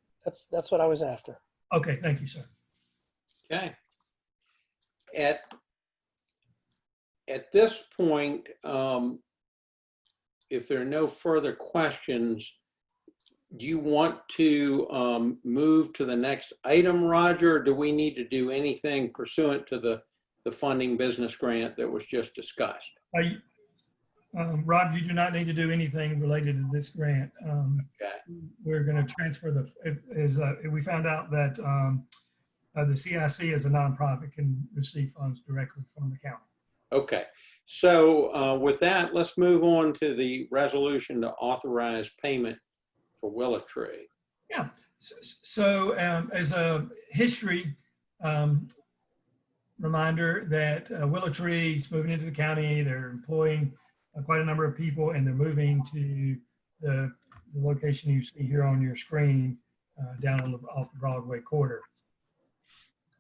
that's what I was after. Okay, thank you, sir. Okay. At this point, if there are no further questions, do you want to move to the next item, Roger? Or do we need to do anything pursuant to the funding business grant that was just discussed? Rob, you do not need to do anything related to this grant. Okay. We're going to transfer we found out that the CIC as a nonprofit can receive funds directly from the county. Okay. So with that, let's move on to the resolution to authorize payment for WillowTree. Yeah. So as a history reminder that WillowTree is moving into the county, they're employing quite a number of people, and they're moving to the location you see here on your screen down off the Broadway corridor.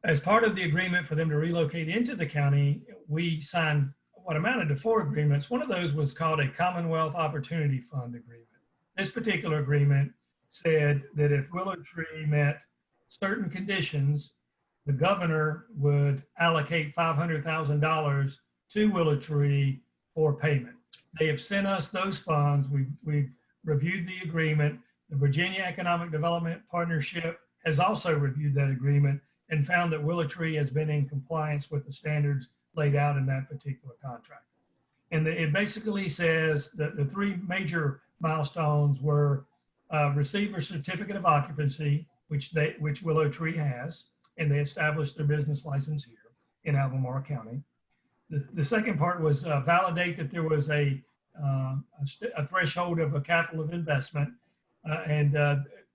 As part of the agreement for them to relocate into the county, we signed what amounted to 4 agreements. One of those was called a Commonwealth Opportunity Fund agreement. This particular agreement said that if WillowTree met certain conditions, the governor would allocate $500,000 to WillowTree for payment. They have sent us those funds. We've reviewed the agreement. The Virginia Economic Development Partnership has also reviewed that agreement and found that WillowTree has been in compliance with the standards laid out in that particular contract. And it basically says that the 3 major milestones were receive a certificate of occupancy, which Willow Tree has, and they established their business license here in Albemarle County. The second part was validate that there was a threshold of a capital of investment, and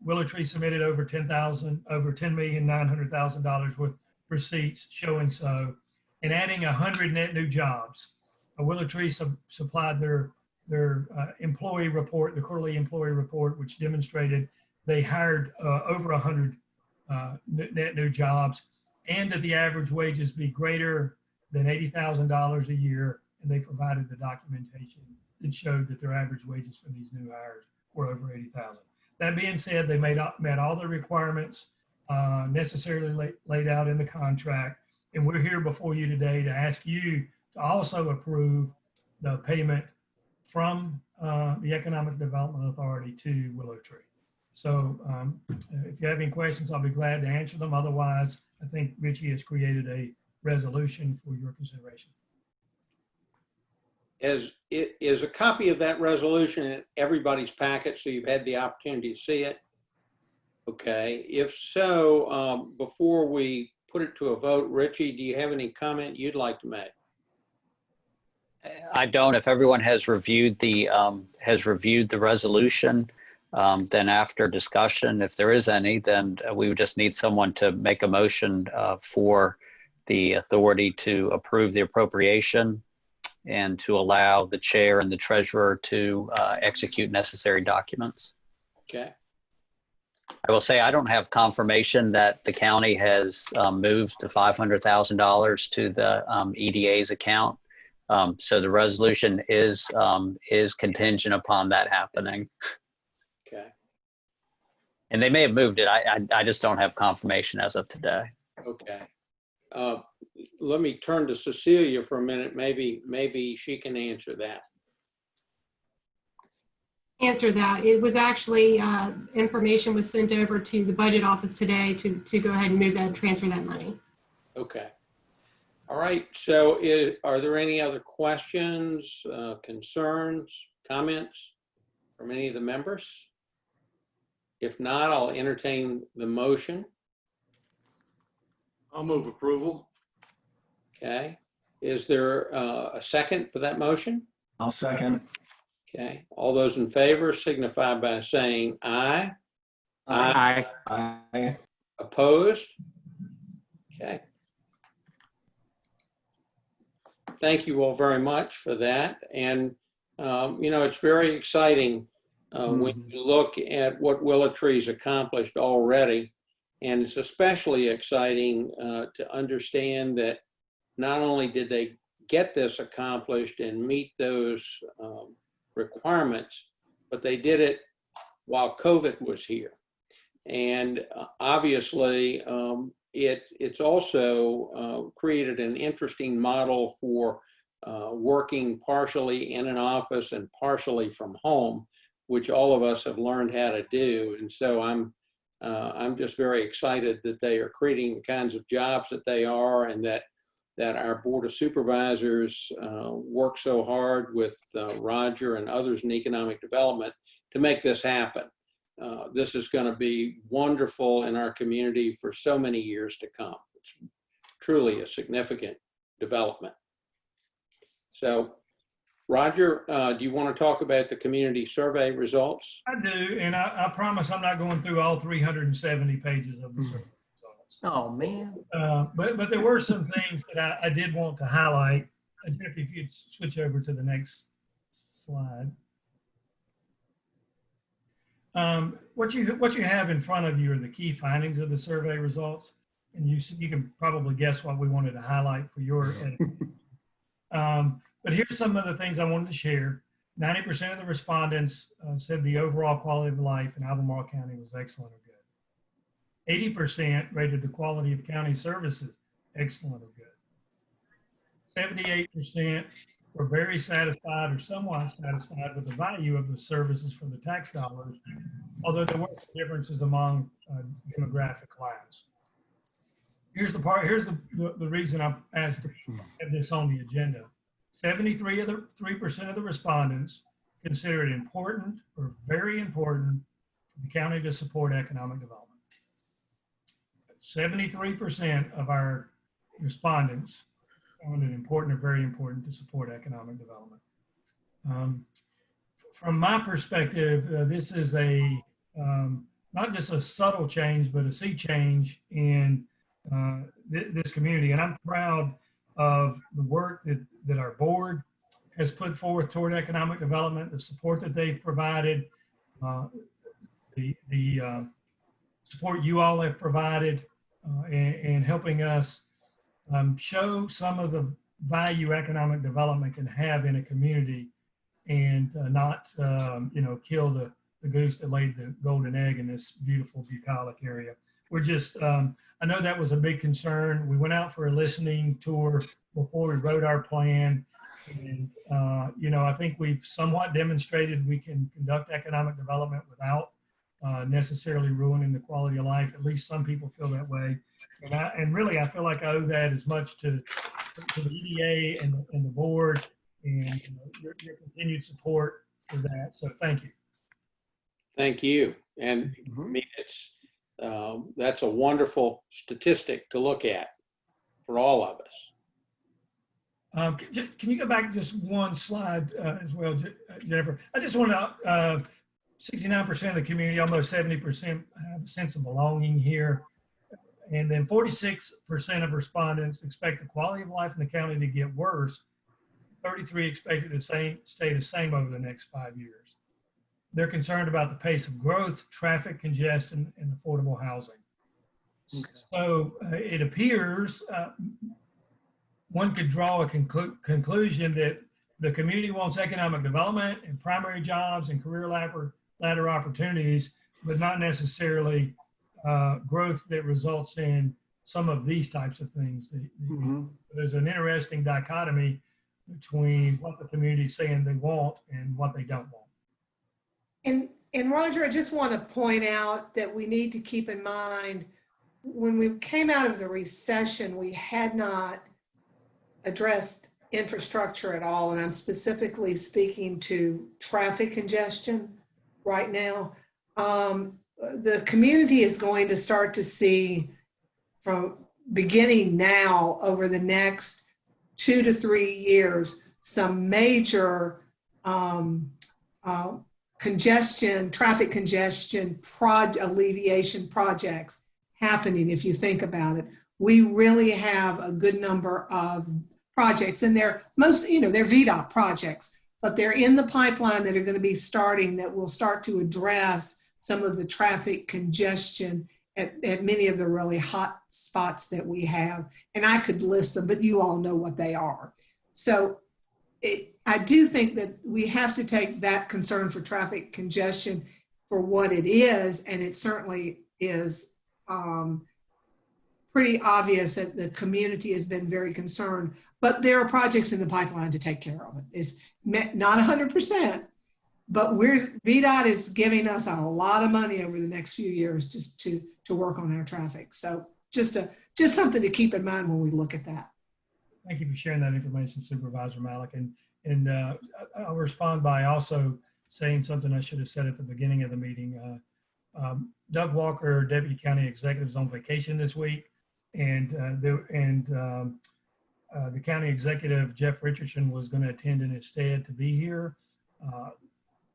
Willow Tree submitted over $10,900,000 worth of receipts showing so, and adding 100 net new jobs. Willow Tree supplied their employee report, the quarterly employee report, which demonstrated they hired over 100 net new jobs, and that the average wages be greater than $80,000 a year, and they provided the documentation that showed that their average wages for these new hires were over $80,000. That being said, they met all the requirements necessarily laid out in the contract, and we're here before you today to ask you to also approve the payment from the Economic Development Authority to Willow Tree. So if you have any questions, I'll be glad to answer them. Otherwise, I think Richie has created a resolution for your consideration. Is a copy of that resolution in everybody's packet, so you've had the opportunity to see it? Okay, if so, before we put it to a vote, Richie, do you have any comment you'd like to make? I don't. If everyone has reviewed the resolution, then after discussion, if there is any, then we would just need someone to make a motion for the authority to approve the appropriation and to allow the chair and the treasurer to execute necessary documents. Okay. I will say I don't have confirmation that the county has moved the $500,000 to the EDA's account. So the resolution is contingent upon that happening. Okay. And they may have moved it. I just don't have confirmation as of today. Okay. Let me turn to Cecilia for a minute. Maybe she can answer that. Answer that. It was actually, information was sent over to the budget office today to go ahead and move that and transfer that money. Okay. All right. So are there any other questions, concerns, comments from any of the members? If not, I'll entertain the motion. I'll move approval. Okay. Is there a second for that motion? I'll second. Okay. All those in favor signify by saying aye. Aye. Aye. Opposed? Okay. Thank you all very much for that. And, you know, it's very exciting when you look at what Willow Tree's accomplished already. And it's especially exciting to understand that not only did they get this accomplished and meet those requirements, but they did it while COVID was here. And obviously, it's also created an interesting model for working partially in an office and partially from home, which all of us have learned how to do. And so I'm just very excited that they are creating the kinds of jobs that they are, and that our Board of Supervisors work so hard with Roger and others in economic development to make this happen. This is going to be wonderful in our community for so many years to come. It's truly a significant development. So, Roger, do you want to talk about the community survey results? I do, and I promise I'm not going through all 370 pages of the survey results. Oh, man. But there were some things that I did want to highlight. Jeff, if you'd switch over to the next slide. What you have in front of you are the key findings of the survey results, and you can probably guess what we wanted to highlight for your editing. But here's some of the things I wanted to share. 90% of the respondents said the overall quality of life in Albemarle County was excellent or good. 80% rated the quality of county services excellent or good. 78% were very satisfied or somewhat satisfied with the value of the services for the tax dollars, although there were some differences among demographic lines. Here's the reason I asked to have this on the agenda. 73% of the respondents consider it important or very important for the county to support economic development. 73% of our respondents found it important or very important to support economic development. From my perspective, this is a not just a subtle change, but a sea change in this community. And I'm proud of the work that our board has put forth toward economic development, the support that they've provided, the support you all have provided in helping us show some of the value economic development can have in a community, and not kill the goose that laid the golden egg in this beautiful bucolic area. We're just, I know that was a big concern. We went out for a listening tour before we wrote our plan. And, I think we've somewhat demonstrated we can conduct economic development without necessarily ruining the quality of life. At least some people feel that way. And really, I feel like I owe that as much to the EDA and the board and your continued support for that. So thank you. Thank you. And I mean, that's a wonderful statistic to look at for all of us. Can you go back just one slide as well, Jennifer? I just want to, 69% of the community, almost 70% have a sense of belonging here. And then 46% of respondents expect the quality of life in the county to get worse. 33 expect it to stay the same over the next 5 years. They're concerned about the pace of growth, traffic congestion, and affordable housing. Okay. So it appears one could draw a conclusion that the community wants economic development and primary jobs and career ladder opportunities, but not necessarily growth that results in some of these types of things. There's an interesting dichotomy between what the community is saying they want and what they don't want. And Roger, I just want to point out that we need to keep in mind when we came out of the recession, we had not addressed infrastructure at all. And I'm specifically speaking to traffic congestion right now. The community is going to start to see, from beginning now over the next 2 to 3 years, some major traffic congestion alleviation projects happening. If you think about it, we really have a good number of projects, and they're they're VDOT projects, but they're in the pipeline that are going to be starting, that will start to address some of the traffic congestion at many of the really hot spots that we have. And I could list them, but you all know what they are. So I do think that we have to take that concern for traffic congestion for what it is. And it certainly is pretty obvious that the community has been very concerned, but there are projects in the pipeline to take care of it. It's not 100%, but VDOT is giving us a lot of money over the next few years just to work on our traffic. So just something to keep in mind when we look at that. Thank you for sharing that information, Supervisor Malik. And I'll respond by also saying something I should have said at the beginning of the meeting. Doug Walker, Deputy County Executive, is on vacation this week, and the County Executive, Jeff Richardson, was going to attend in his stead to be here.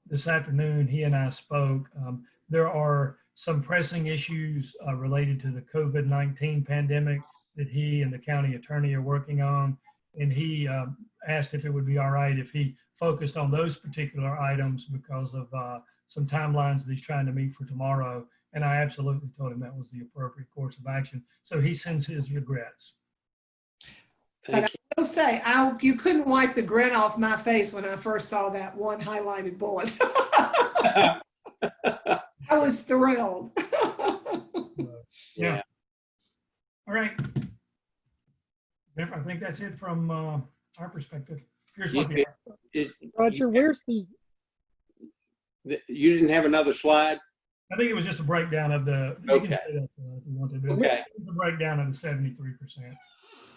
This afternoon, he and I spoke. There are some pressing issues related to the COVID-19 pandemic that he and the county attorney are working on. And he asked if it would be all right if he focused on those particular items because of some timelines that he's trying to meet for tomorrow. And I absolutely told him that was the appropriate course of action. So he sends his regrets. But I will say, you couldn't wipe the grin off my face when I first saw that one highlighted bullet. I was thrilled. Yeah. All right. I think that's it from our perspective. Here's what Roger, where's the... You didn't have another slide? I think it was just a breakdown of the... Okay. You can say that if you want to do it. Okay. It's a breakdown of the 73%.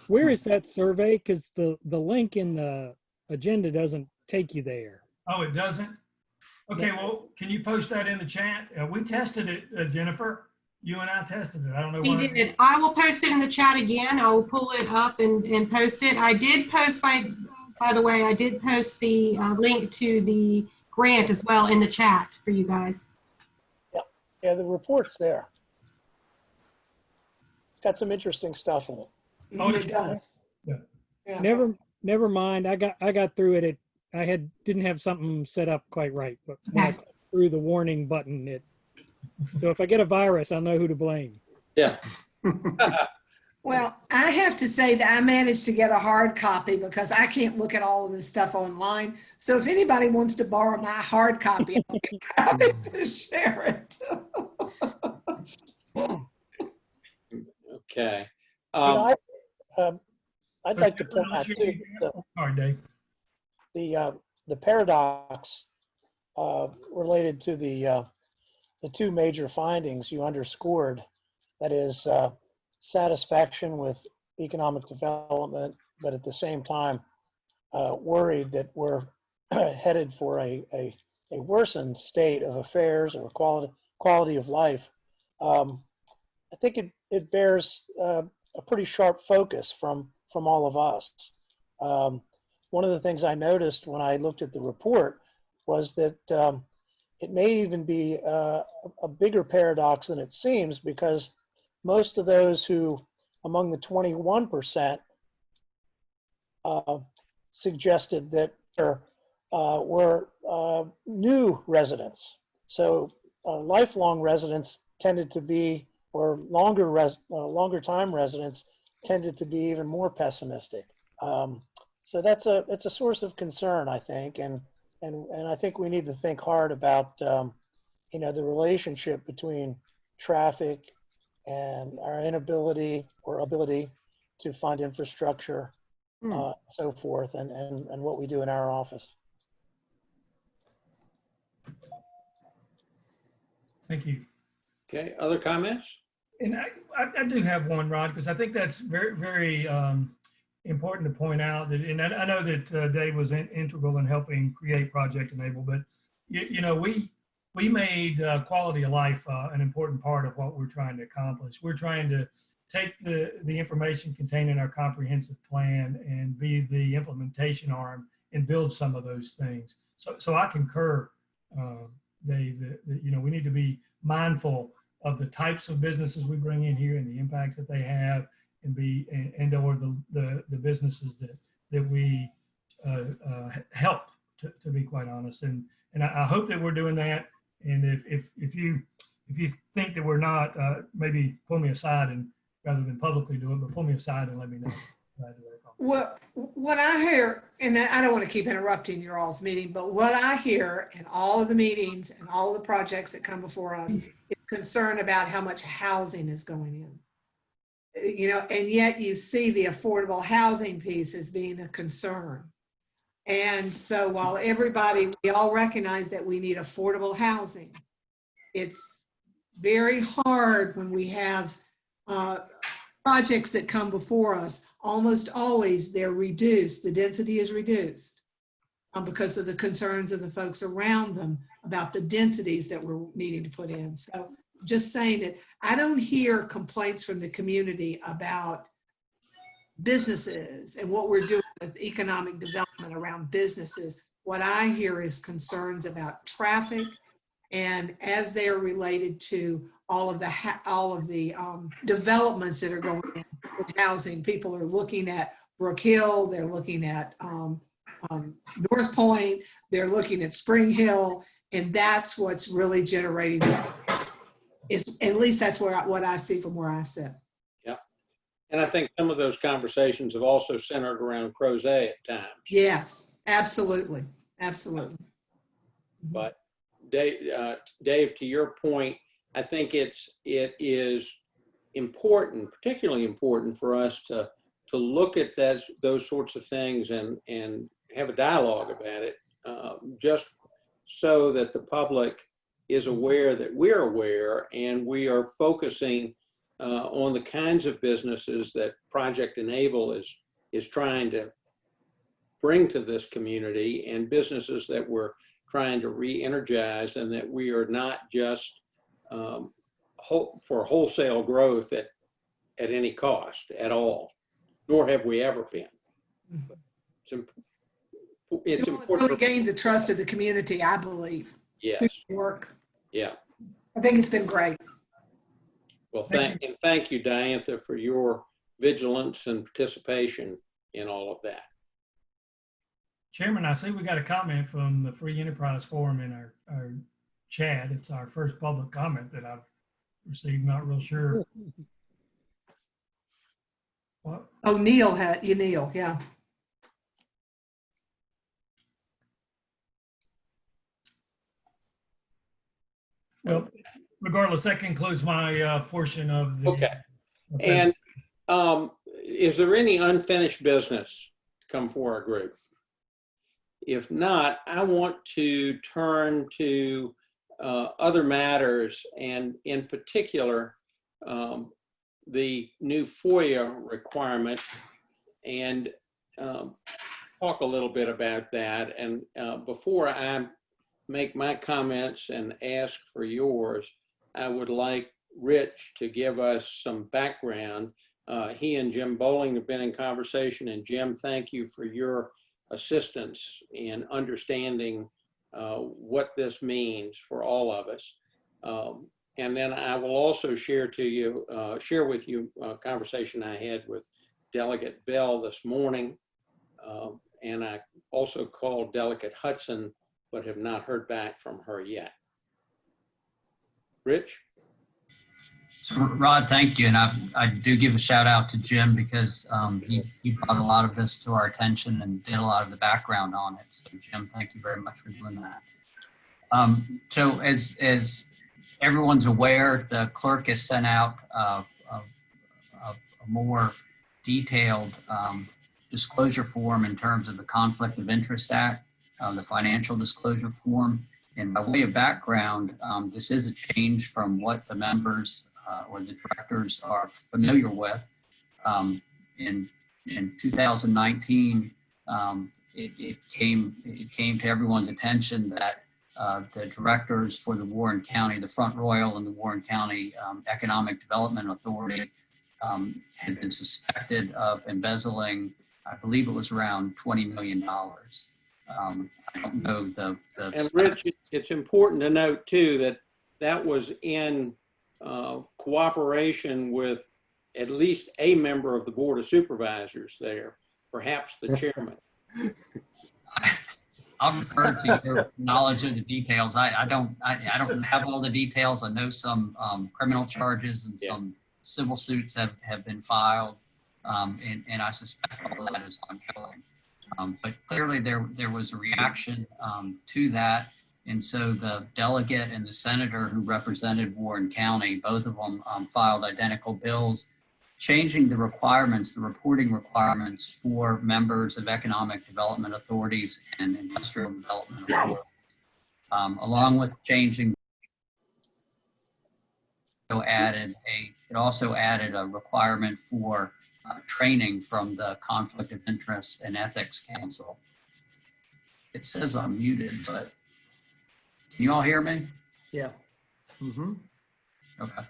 Where is that survey? Because the link in the agenda doesn't take you there. Oh, it doesn't? Okay, well, can you post that in the chat? We tested it, Jennifer. You and I tested it. I don't know We why. did. I will post it in the chat again. I will pull it up and post it. I did post, by the way, I did post the link to the grant as well in the chat for you guys. Yeah, the report's there. It's got some interesting stuff in it. Oh, It does. Yeah. Yeah. Never mind. I got through it. I didn't have something set up quite right, but when I clicked through the warning button, so if I get a virus, I'll know who to blame. Yeah. Well, I have to say that I managed to get a hard copy because I can't look at all of this stuff online. So if anybody wants to borrow my hard copy, I'll be happy to share it. Okay. I'd like to point out too, Sorry, Dave. the paradox related to the two major findings you underscored, that is satisfaction with economic development, but at the same time worried that we're headed for a worsened state of affairs or quality of life. I think it bears a pretty sharp focus from all of us. One of the things I noticed when I looked at the report was that it may even be a bigger paradox than it seems, because most of those who, among the 21%, suggested that there were new residents. So lifelong residents tended to be, or longer time residents tended to be even more pessimistic. So it's a source of concern, I think, and I think we need to think hard about the relationship between traffic and our inability or ability to fund infrastructure, so forth, and what we do in our office. Thank you. Okay, other comments? And I do have one, Rod, because I think that's very, very important to point out that, and I know that Dave was integral in helping create Project Enable, but we made quality of life an important part of what we're trying to accomplish. We're trying to take the information contained in our comprehensive plan and be the implementation arm and build some of those things. So I concur, Dave, that we need to be mindful of the types of businesses we bring in here and the impacts that they have, and or the businesses that we help, to be quite honest. And I hope that we're doing that. And if you think that we're not, maybe pull me aside, and rather than publicly do it, but pull me aside and let me know. Well, what I hear, and I don't want to keep interrupting your all's meeting, but what I hear in all of the meetings and all of the projects that come before us is concern about how much housing is going in. And yet you see the affordable housing piece as being a concern. And so while we all recognize that we need affordable housing, it's very hard when we have projects that come before us. Almost always they're reduced, the density is reduced because of the concerns of the folks around them about the densities that we're needing to put in. So just saying that I don't hear complaints from the community about businesses and what we're doing with economic development around businesses. What I hear is concerns about traffic, and as they are related to all of the developments that are going in with housing. People are looking at Brook Hill, they're looking at North Point, they're looking at Spring Hill, and that's what's really generating. At least that's what I see from where I sit. Yeah, and I think some of those conversations have also centered around Crozet at times. Yes, absolutely, absolutely. But Dave, to your point, I think it is important, particularly important for us to look at those sorts of things and have a dialogue about it, just so that the public is aware that we're aware, and we are focusing on the kinds of businesses that Project Enable is trying to bring to this community and businesses that we're trying to re-energize, and that we are not just for wholesale growth at any cost at all, nor have we ever been. It's important. Really gained the trust of the community, I believe. Yes. Through the work. Yeah. I think it's been great. Well, thank you, Diantha, for your vigilance and participation in all of that. Chairman, I see we got a comment from the Free Enterprise Forum in our chat. It's our first public comment that I've received. Not real sure. What? Oh, Neil, yeah. Well, regardless, that concludes my portion of the. Okay. And is there any unfinished business to come for our group? If not, I want to turn to other matters, and in particular, the new FOIA requirement, and talk a little bit about that. And before I make my comments and ask for yours, I would like Rich to give us some background. He and Jim Bowling have been in conversation, and Jim, thank you for your assistance in understanding what this means for all of us. And then I will also share with you a conversation I had with Delegate Bell this morning. And I also called Delegate Hudson, but have not heard back from her yet. Rich? So Rod, thank you. And I do give a shout out to Jim, because he brought a lot of this to our attention and did a lot of the background on it. So Jim, thank you very much for doing that. So as everyone's aware, the clerk has sent out a more detailed disclosure form in terms of the Conflict of Interest Act, the financial disclosure form. And by way of background, this is a change from what the members or the directors are familiar with. In 2019, it came to everyone's attention that the directors for the Warren County, the Front Royal and the Warren County Economic Development Authority had been suspected of embezzling, I believe it was around $20 million. I don't know the and Rich, it's important to note too that that was in cooperation with at least a member of the Board of Supervisors there, perhaps the chairman. I'll refer to your knowledge of the details. I don't have all the details. I know some criminal charges and some civil suits have been filed, and I suspect all that is ongoing. But clearly there was a reaction to that. And so the delegate and the senator who represented Warren County, both of them filed identical bills, changing the requirements, the reporting requirements for members of economic development authorities and industrial development authorities, along with changing. It also added a requirement for training from the Conflict of Interest and Ethics Council. It says I'm muted, but can you all hear me? Yeah. Mm-hmm. Okay.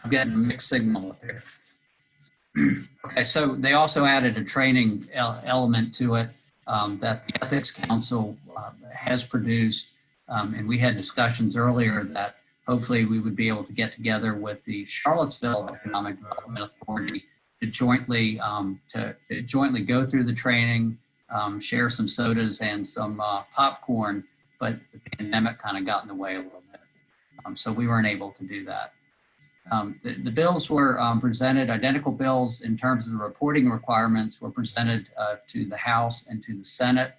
I'm getting a mixed signal up here. Okay, so they also added a training element to it that the Ethics Council has produced, and we had discussions earlier that hopefully we would be able to get together with the Charlottesville Economic Development Authority to jointly go through the training, share some sodas and some popcorn, but the pandemic kind of got in the way a little bit. So we weren't able to do that. The bills were presented, identical bills in terms of the reporting requirements were presented to the House and to the Senate.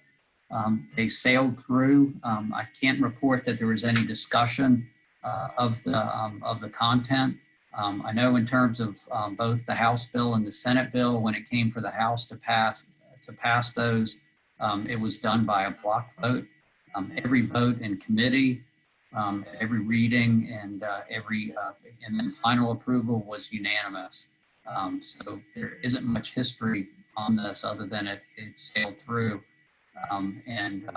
They sailed through. I can't report that there was any discussion of the content. I know in terms of both the House bill and the Senate bill, when it came for the House to pass those, it was done by a block vote. Every vote in committee, every reading, and and then final approval was unanimous. So there isn't much history on this other than it sailed through, and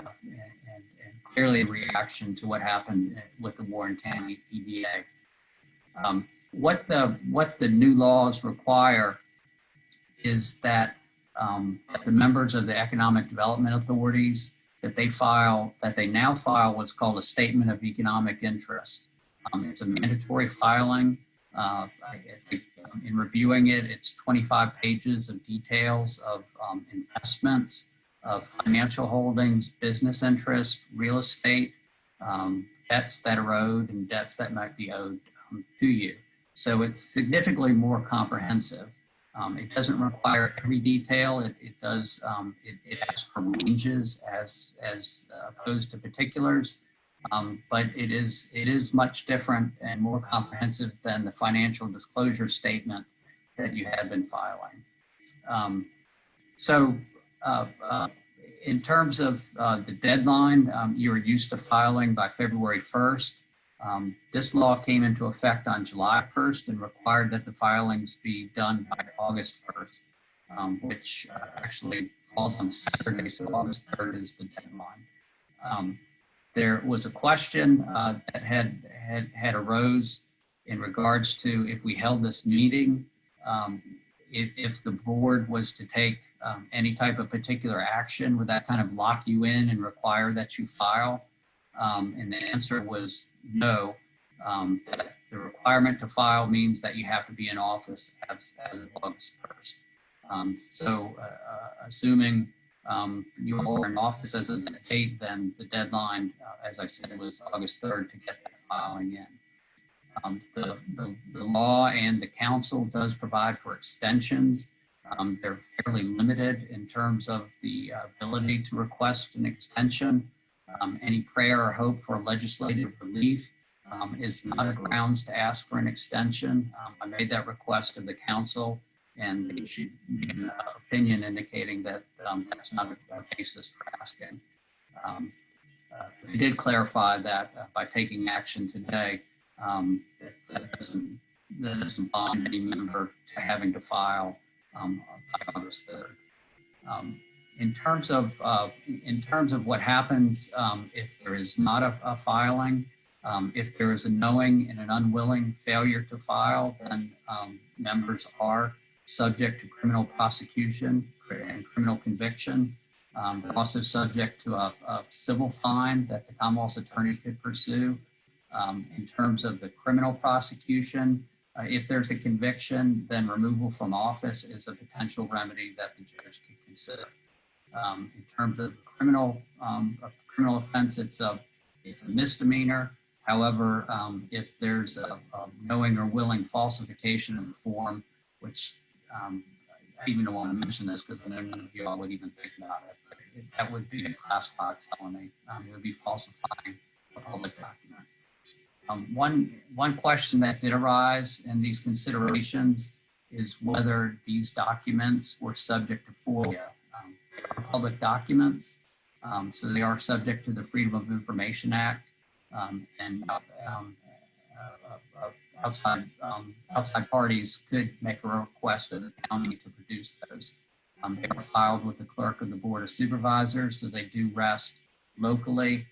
clearly a reaction to what happened with the Warren County EDA. What the new laws require is that the members of the economic development authorities that they now file what's called a statement of economic interest. It's a mandatory filing. I think in reviewing it, it's 25 pages of details of investments, of financial holdings, business interests, real estate, debts that are owed and debts that might be owed to you. So it's significantly more comprehensive. It doesn't require every detail. It does. It asks for ranges as opposed to particulars, but it is much different and more comprehensive than the financial disclosure statement that you have been filing. In terms of the deadline, you are used to filing by February 1st. This law came into effect on July 1st and required that the filings be done by August 1st, which actually falls on Saturday, so August 3rd is the deadline. There was a question that had arose in regards to if we held this meeting, if the board was to take any type of particular action, would that kind of lock you in and require that you file? And the answer was no. That the requirement to file means that you have to be in office as of August 1st. Assuming you are in office as of that date, then the deadline, as I said, was August 3rd to get that filing in. The law and the council does provide for extensions. They're fairly limited in terms of the ability to request an extension. Any prayer or hope for legislative relief is not a grounds to ask for an extension. I made that request of the council, and they issued an opinion indicating that that's not a basis for asking. We did clarify that by taking action today, that doesn't bond any member to having to file by August 3rd. In terms of what happens if there is not a filing, if there is a knowing and an unwilling failure to file, then members are subject to criminal prosecution and criminal conviction. They're also subject to a civil fine that the Commonwealth's attorney could pursue. In terms of the criminal prosecution, if there's a conviction, then removal from office is a potential remedy that the judge can consider. In terms of criminal offense, it's a misdemeanor. However, if there's a knowing or willing falsification of the form, which I even don't want to mention this because I know none of you all would even think about it, but that would be a class 5 felony. It would be falsifying a public document. One question that did arise in these considerations is whether these documents were subject to FOIA. Public documents, so they are subject to the Freedom of Information Act, and outside parties could make a request of the county to produce those. They are filed with the clerk of the Board of Supervisors, so they do rest locally.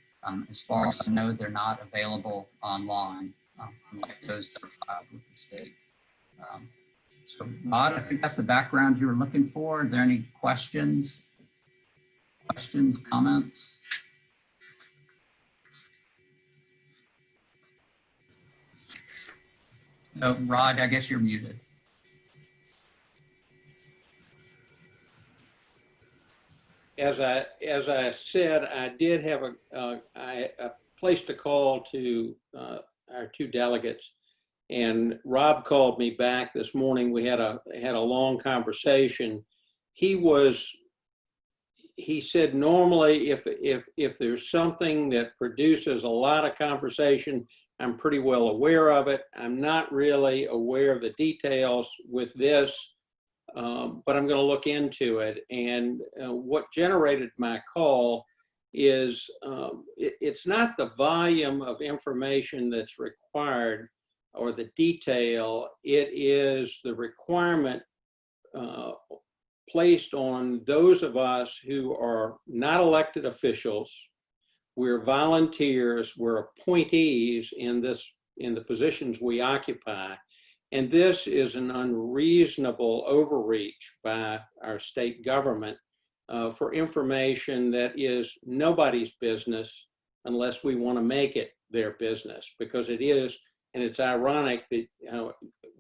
As far as I know, they're not available online, unlike those that are filed with the state. So, Rod, I think that's the background you were looking for. Are there any questions? Questions, comments? No, Rod, I guess you're muted. As I said, I did have I placed a call to our 2 delegates, and Rob called me back this morning. We had a long conversation. He said normally if there's something that produces a lot of conversation, I'm pretty well aware of it. I'm not really aware of the details with this, but I'm going to look into it. And what generated my call is it's not the volume of information that's required or the detail. It is the requirement placed on those of us who are not elected officials. We're volunteers, we're appointees in the positions we occupy. And this is an unreasonable overreach by our state government for information that is nobody's business unless we want to make it their business, because it is, and it's ironic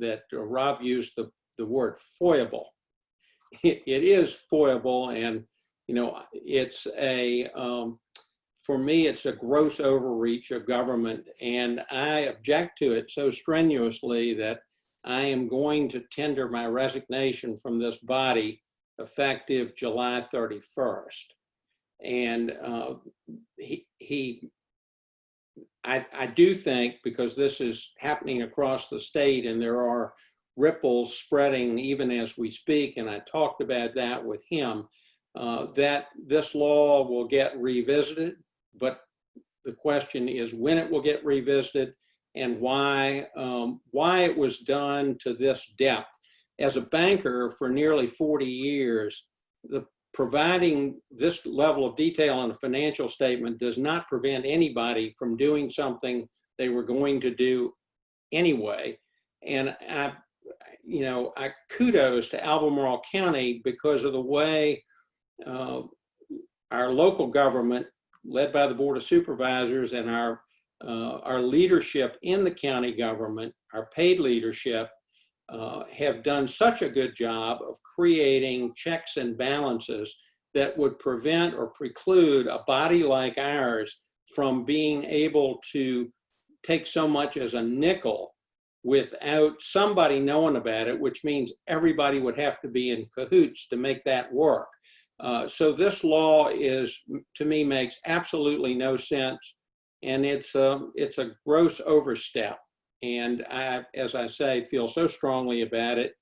that Rob used the word foible. It is foible, and it's for me, it's a gross overreach of government, and I object to it so strenuously that I am going to tender my resignation from this body effective July 31st. And I do think, because this is happening across the state and there are ripples spreading even as we speak, and I talked about that with him, that this law will get revisited, but the question is when it will get revisited and why it was done to this depth. As a banker for nearly 40 years, providing this level of detail on a financial statement does not prevent anybody from doing something they were going to do anyway. And I kudos to Albemarle County because of the way our local government, led by the Board of Supervisors, and our leadership in the county government, our paid leadership, have done such a good job of creating checks and balances that would prevent or preclude a body like ours from being able to take so much as a nickel without somebody knowing about it, which means everybody would have to be in cahoots to make that work. So this law to me, makes absolutely no sense, and it's a gross overstep. And I, as I say, feel so strongly about it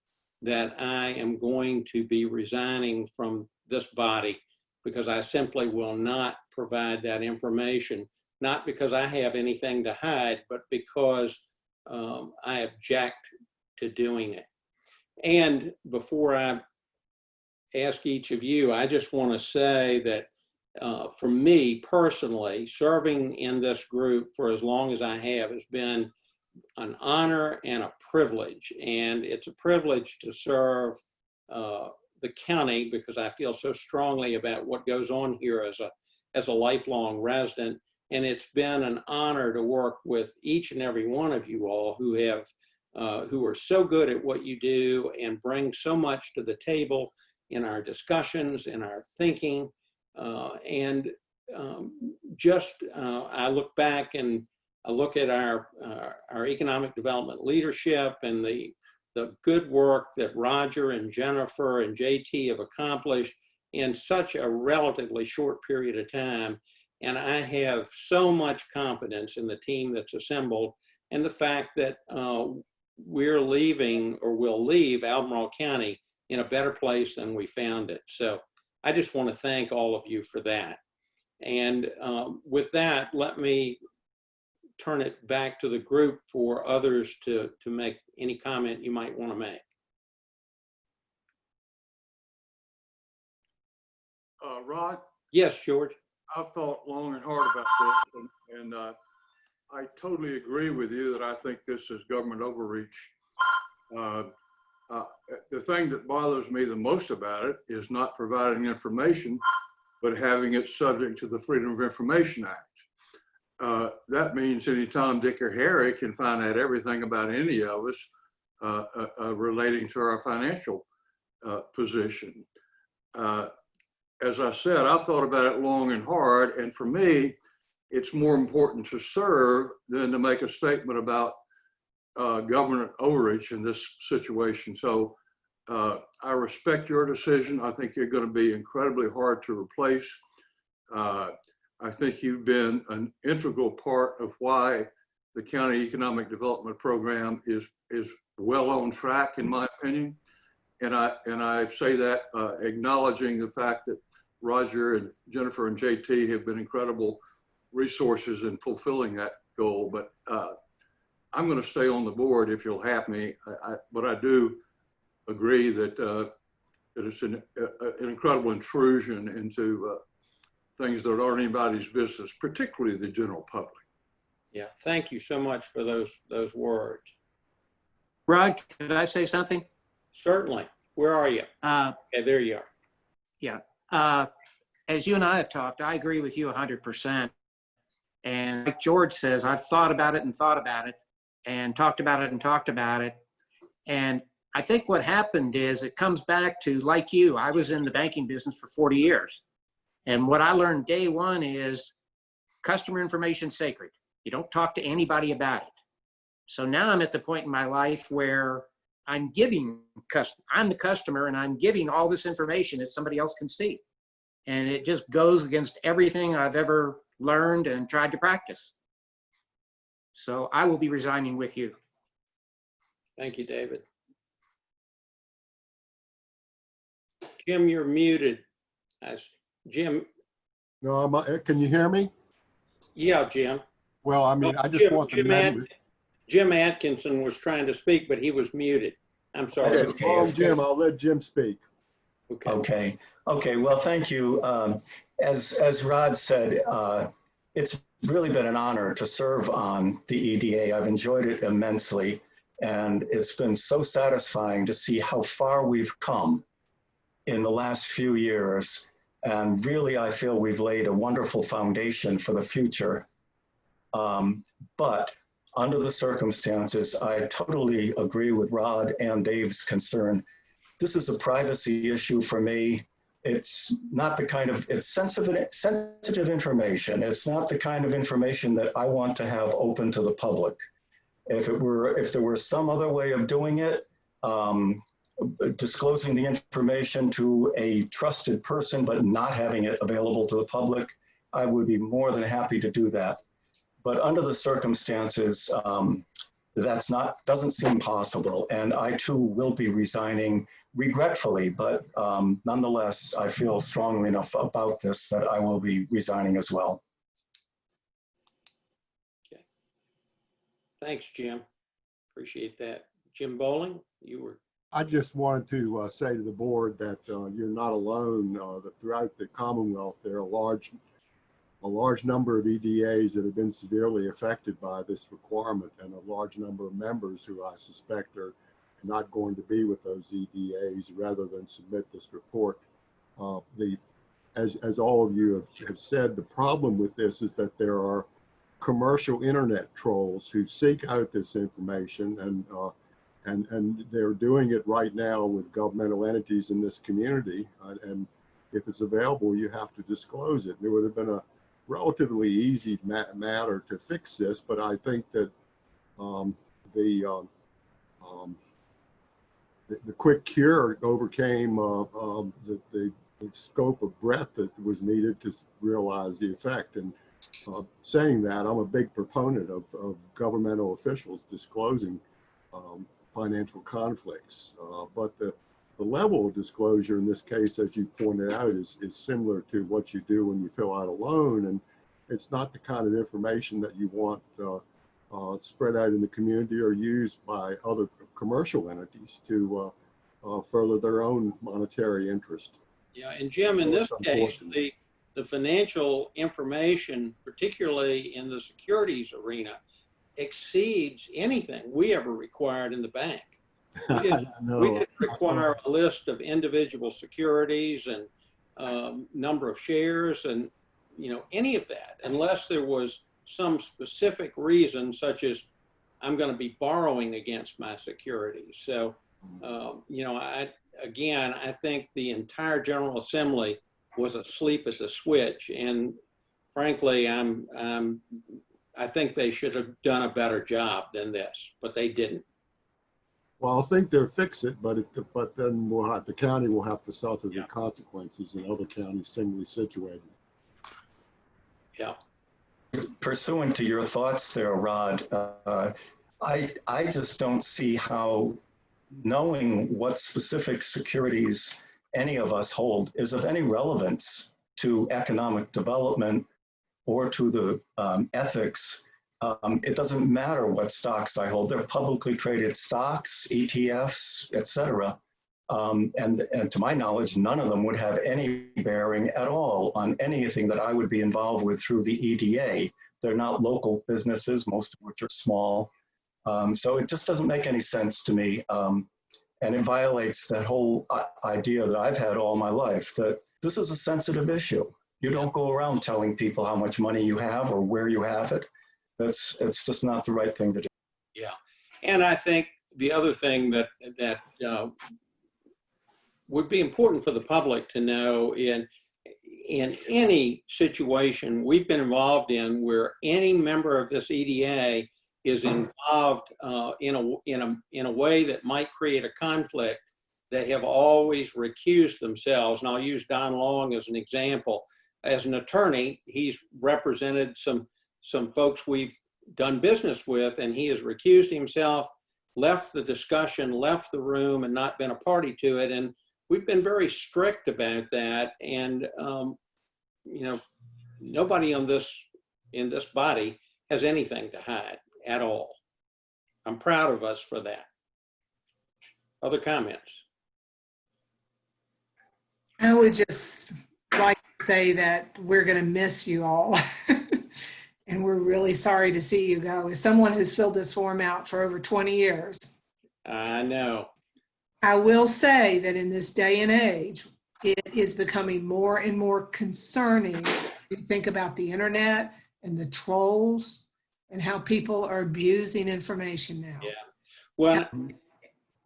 that I am going to be resigning from this body because I simply will not provide that information, not because I have anything to hide, but because I object to doing it. And before I ask each of you, I just want to say that for me personally, serving in this group for as long as I have has been an honor and a privilege. And it's a privilege to serve the county because I feel so strongly about what goes on here as a lifelong resident. And it's been an honor to work with each and every one of you all who are so good at what you do and bring so much to the table in our discussions, in our thinking. I look back and I look at our economic development leadership and the good work that Roger and Jennifer and JT have accomplished in such a relatively short period of time. And I have so much confidence in the team that's assembled and the fact that we're leaving, or will leave, Albemarle County in a better place than we found it. So I just want to thank all of you for that. And with that, let me turn it back to the group for others to make any comment you might want to make. Rod? Yes, George. I've thought long and hard about this, and I totally agree with you that I think this is government overreach. The thing that bothers me the most about it is not providing information, but having it subject to the Freedom of Information Act. That means any Tom, Dick, or Harry can find out everything about any of us relating to our financial position. As I said, I've thought about it long and hard, and for me, it's more important to serve than to make a statement about government overreach in this situation. So I respect your decision. I think you're going to be incredibly hard to replace. I think you've been an integral part of why the county economic development program is well on track, in my opinion. And I say that acknowledging the fact that Roger and Jennifer and JT have been incredible resources in fulfilling that goal. But I'm going to stay on the board if you'll have me. But I do agree that that it's an incredible intrusion into things that aren't anybody's business, particularly the general public. Yeah, thank you so much for those words. Rod, could I say something? Certainly. Where are you? Okay, there you are. Yeah. As you and I have talked, I agree with you 100%. And like George says, I've thought about it and thought about it and talked about it and talked about it. And I think what happened is it comes back to, like you, I was in the banking business for 40 years. And what I learned day one is customer information sacred. You don't talk to anybody about it. So now I'm at the point in my life where I'm the customer and I'm giving all this information that somebody else can see. And it just goes against everything I've ever learned and tried to practice. So I will be resigning with you. Thank you, David. Jim, you're muted. Jim. No, can you hear me? Yeah, Jim. Well, I mean, I just want the Jim Atkinson was trying to speak, but he was muted. I'm sorry. Okay, Jim, I'll let Jim speak. Okay. Well, thank you. As Rod said, it's really been an honor to serve on the EDA. I've enjoyed it immensely, and it's been so satisfying to see how far we've come in the last few years. And really, I feel we've laid a wonderful foundation for the future. But under the circumstances, I totally agree with Rod and Dave's concern. This is a privacy issue for me. It's not the kind of, it's sensitive information. It's not the kind of information that I want to have open to the public. If there were some other way of doing it, disclosing the information to a trusted person, but not having it available to the public, I would be more than happy to do that. But under the circumstances, doesn't seem possible. And I too will be resigning regretfully, but nonetheless, I feel strongly enough about this that I will be resigning as well. Okay. Thanks, Jim. Appreciate that. Jim Bowling, you were. I just wanted to say to the board that you're not alone. That throughout the Commonwealth, there are a large number of EDAs that have been severely affected by this requirement, and a large number of members who I suspect are not going to be with those EDAs rather than submit this report. As all of you have said, the problem with this is that there are commercial internet trolls who seek out this information, and they're doing it right now with governmental entities in this community. And if it's available, you have to disclose it. There would have been a relatively easy matter to fix this, but I think that the quick cure overcame the scope of breadth that was needed to realize the effect. And saying that, I'm a big proponent of governmental officials disclosing financial conflicts, but the level of disclosure in this case, as you pointed out, is similar to what you do when you fill out a loan, and it's not the kind of information that you want spread out in the community or used by other commercial entities to further their own monetary interest. Yeah, and Jim, in this case, the financial information, particularly in the securities arena, exceeds anything we ever required in the bank. We didn't require a list of individual securities and number of shares and any of that, unless there was some specific reason, such as I'm going to be borrowing against my securities. So, I think the entire General Assembly was asleep at the switch, and frankly, I think they should have done a better job than this, but they didn't. Well, I think they'll fix it, but then the county will have to suffer the consequences in other counties similarly situated. Yeah. Pursuant to your thoughts there, Rod, I just don't see how knowing what specific securities any of us hold is of any relevance to economic development or to the ethics. It doesn't matter what stocks I hold. They're publicly traded stocks, ETFs, etc. And to my knowledge, none of them would have any bearing at all on anything that I would be involved with through the EDA. They're not local businesses, most of which are small. So it just doesn't make any sense to me. And it violates that whole idea that I've had all my life, that this is a sensitive issue. You don't go around telling people how much money you have or where you have it. It's just not the right thing to do. Yeah. And I think the other thing that would be important for the public to know in any situation we've been involved in where any member of this EDA is involved in a way that might create a conflict, they have always recused themselves. And I'll use Don Long as an example. As an attorney, he's represented some folks we've done business with, and he has recused himself, left the discussion, left the room, and not been a party to it. And we've been very strict about that. And you know, nobody in this body has anything to hide at all. I'm proud of us for that. Other comments? I would just like to say that we're going to miss you all. And we're really sorry to see you go. As someone who's filled this form out for over 20 years. I know. I will say that in this day and age, it is becoming more and more concerning. You think about the internet and the trolls and how people are abusing information now. Yeah. Well,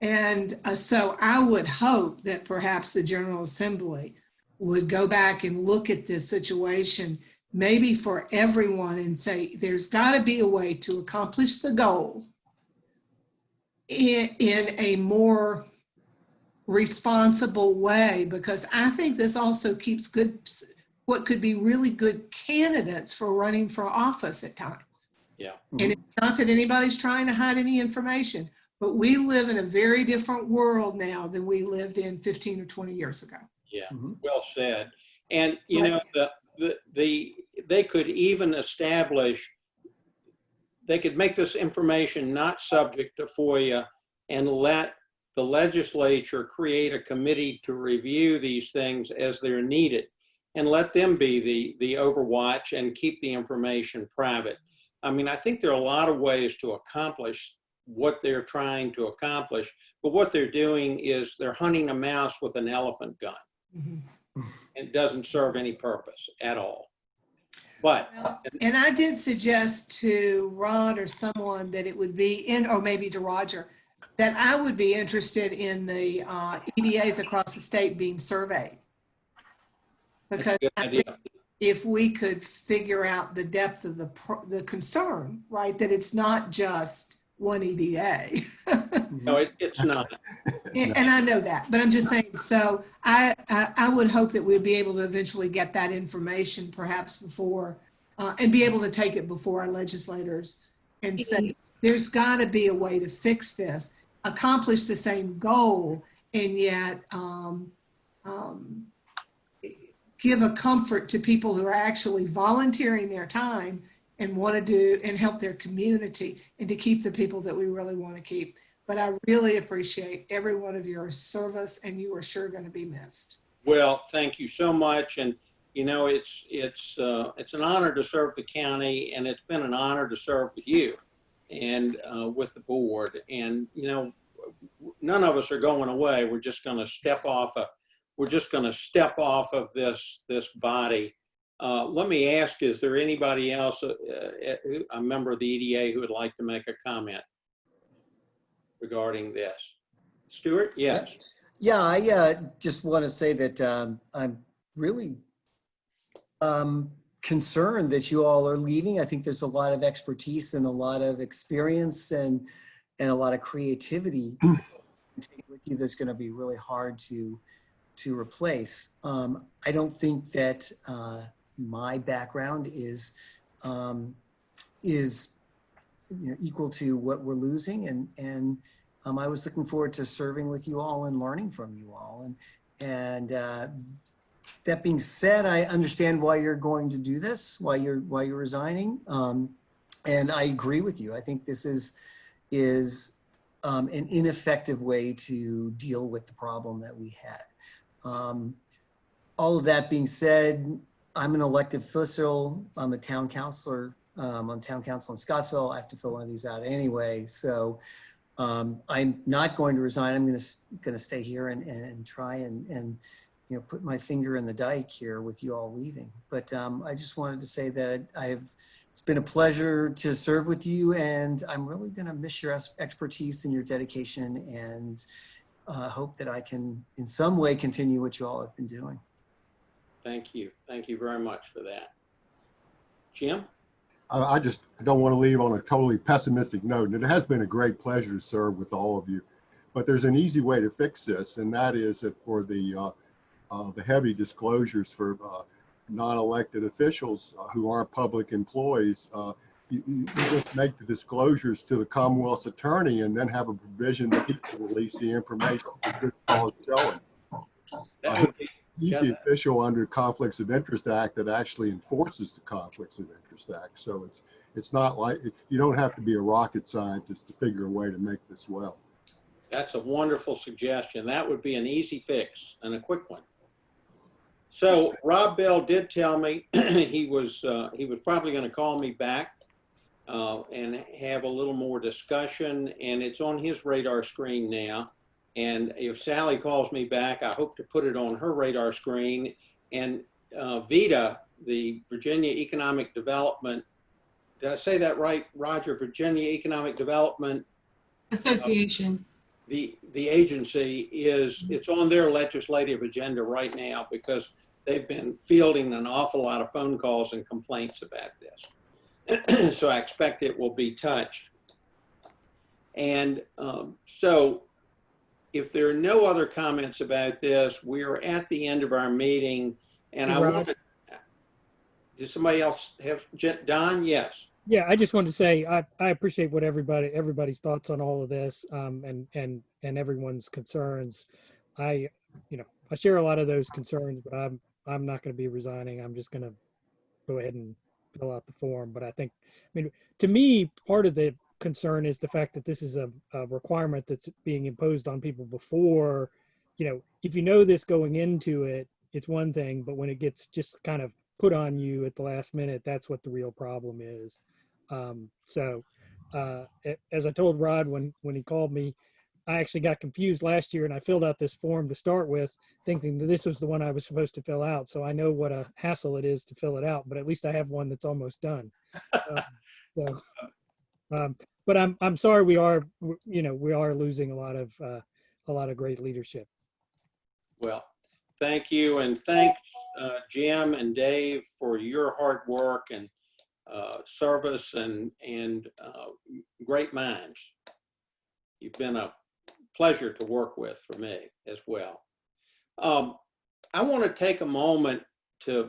and so I would hope that perhaps the General Assembly would go back and look at this situation, maybe for everyone, and say, there's got to be a way to accomplish the goal in a more responsible way, because I think this also keeps what could be really good candidates for running for office at times. Yeah. And it's not that anybody's trying to hide any information, but we live in a very different world now than we lived in 15 or 20 years ago. Yeah, well said. And you know, they could even establish, they could make this information not subject to FOIA and let the legislature create a committee to review these things as they're needed, and let them be the overwatch and keep the information private. I mean, I think there are a lot of ways to accomplish what they're trying to accomplish, but what they're doing is they're hunting a mouse with an elephant gun. Mm-hmm. It doesn't serve any purpose at all. But and I did suggest to Rod or someone that it would be or maybe to Roger, that I would be interested in the EDAs across the state being surveyed. Because I think if we could figure out the depth of the concern, right, that it's not just one EDA. No, it's not. And I know that, but I'm just saying, so I would hope that we'd be able to eventually get that information perhaps before, and be able to take it before our legislators and say, there's got to be a way to fix this, accomplish the same goal, and yet give a comfort to people who are actually volunteering their time and want to do and help their community, and to keep the people that we really want to keep. But I really appreciate every one of your service, and you are sure going to be missed. Well, thank you so much. And you know, it's an honor to serve the county, and it's been an honor to serve with you and with the board. And you know, none of us are going away. We're just going to step off of this body. Let me ask, is there anybody else, a member of the EDA, who would like to make a comment regarding this? Stuart? Yes. Yeah, I just want to say that I'm really concerned that you all are leaving. I think there's a lot of expertise and a lot of experience and a lot of creativity with you that's going to be really hard to replace. I don't think that my background is equal to what we're losing, and I was looking forward to serving with you all and learning from you all. And that being said, I understand why you're going to do this, why you're resigning, and I agree with you. I think this is an ineffective way to deal with the problem that we had. All of that being said, I'm an elected official. I'm a town councilor. On town council in Scottsville. I have to fill one of these out anyway. So I'm not going to resign. I'm going to stay here and try and put my finger in the dike here with you all leaving. But I just wanted to say that it's been a pleasure to serve with you, and I'm really going to miss your expertise and your dedication, and hope that I can in some way continue what you all have been doing. Thank you. Thank you very much for that. Jim? I don't want to leave on a totally pessimistic note. And it has been a great pleasure to serve with all of you. But there's an easy way to fix this, and that is that for the heavy disclosures for non-elected officials who aren't public employees, you just make the disclosures to the Commonwealth's attorney and then have a provision that he can release the information for good cause selling. He's the official under Conflicts of Interest Act that actually enforces the Conflicts of Interest Act. So it's not like, you don't have to be a rocket scientist to figure a way to make this well. That's a wonderful suggestion. That would be an easy fix and a quick one. So Rob Bell did tell me he was probably going to call me back and have a little more discussion, and it's on his radar screen now. And if Sally calls me back, I hope to put it on her radar screen. And VEDA, the Virginia Economic Development, did I say that right, Roger? Virginia Economic Development Association. The agency it's on their legislative agenda right now because they've been fielding an awful lot of phone calls and complaints about this. So I expect it will be touched. And so if there are no other comments about this, we are at the end of our meeting. And I want to, does somebody else have, Don? Yes. Yeah, I just wanted to say I appreciate what everybody's thoughts on all of this, and everyone's concerns. I share a lot of those concerns, but I'm not going to be resigning. I'm just going to go ahead and fill out the form. But I mean, to me, part of the concern is the fact that this is a requirement that's being imposed on people before, if you know this going into it, it's one thing, but when it gets just kind of put on you at the last minute, that's what the real problem is. As I told Rod when he called me, I actually got confused last year and I filled out this form to start with thinking that this was the one I was supposed to fill out. So I know what a hassle it is to fill it out, but at least I have one that's almost done. But I'm sorry we are losing a lot of great leadership. Well, thank you, and thanks Jim and Dave for your hard work and service and great minds. You've been a pleasure to work with for me as well. I want to take a moment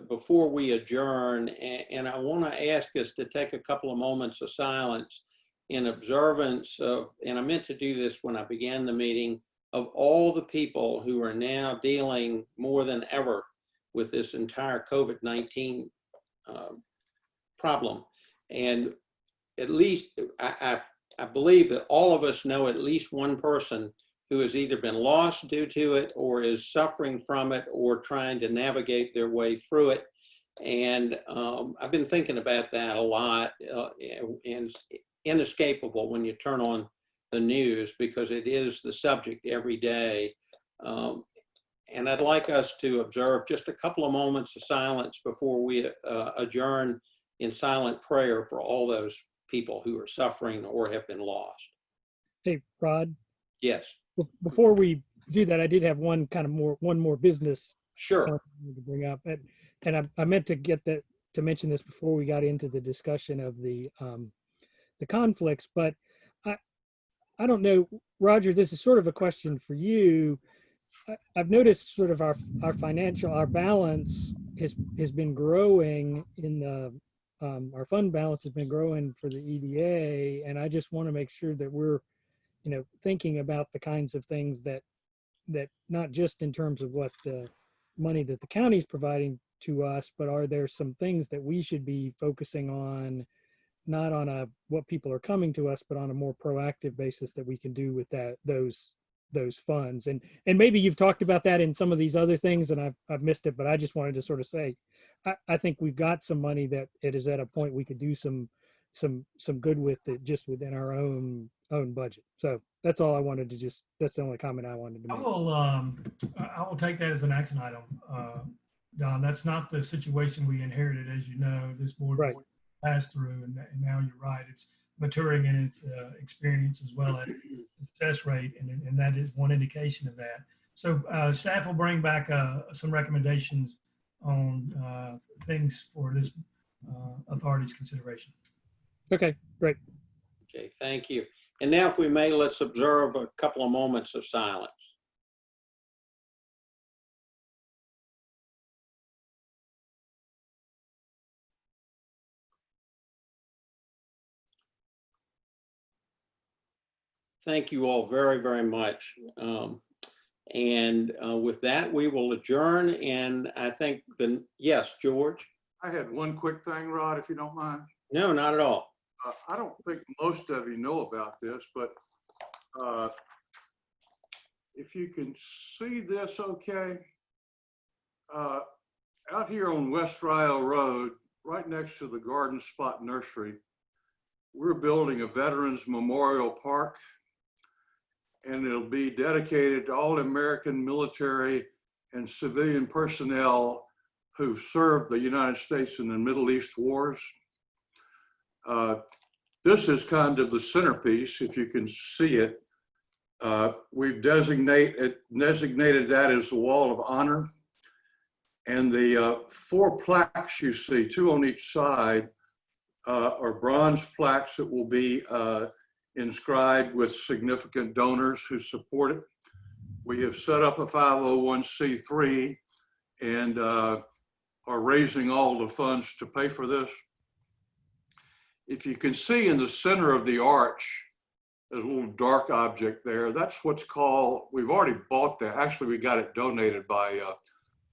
before we adjourn, and I want to ask us to take a couple of moments of silence in observance of, and I meant to do this when I began the meeting, of all the people who are now dealing more than ever with this entire COVID-19 problem. And at least, I believe that all of us know at least one person who has either been lost due to it or is suffering from it or trying to navigate their way through it. And I've been thinking about that a lot, and it's inescapable when you turn on the news because it is the subject every day. And I'd like us to observe just a couple of moments of silence before we adjourn in silent prayer for all those people who are suffering or have been lost. Hey, Rod. Yes. Before we do that, I did have one more business. Sure. To bring up, and I meant to to mention this before we got into the discussion of the conflicts, but I don't know, Roger, this is sort of a question for you. I've noticed sort of our balance has been growing in the our fund balance has been growing for the EDA, and I just want to make sure that we're thinking about the kinds of things that not just in terms of what the money that the county is providing to us, but are there some things that we should be focusing on not on a what people are coming to us, but on a more proactive basis that we can do with those funds. And maybe you've talked about that in some of these other things, and I've missed it, but I just wanted to sort of say, I think we've got some money that it is at a point we could do some good with it just within our own budget. So that's all I wanted to that's the only comment I wanted to make. I will take that as an action item, Don. That's not the situation we inherited, as you know. This board Right. passed through, and now you're right. It's maturing in its experience as well as success rate, and that is one indication of that. So staff will bring back some recommendations on things for this authority's consideration. Okay, great. Okay, thank you. And now if we may, let's observe a couple of moments of silence. Thank you all very, very much. With that, we will adjourn. And I think yes, George? I had one quick thing, Rod, if you don't mind. No, not at all. I don't think most of you know about this, but if you can see this okay, out here on West Rio Road, right next to the Garden Spot Nursery, we're building a Veterans Memorial Park, and it'll be dedicated to all American military and civilian personnel who've served the United States in the Middle East wars. This is kind of the centerpiece, if you can see it. We've designated that as the Wall of Honor. And the 4 plaques you see, 2 on each side, are bronze plaques that will be inscribed with significant donors who support it. We have set up a 501c3 and are raising all the funds to pay for this. If you can see in the center of the arch, there's a little dark object there. That's what's called, we've already bought that. Actually, we got it donated by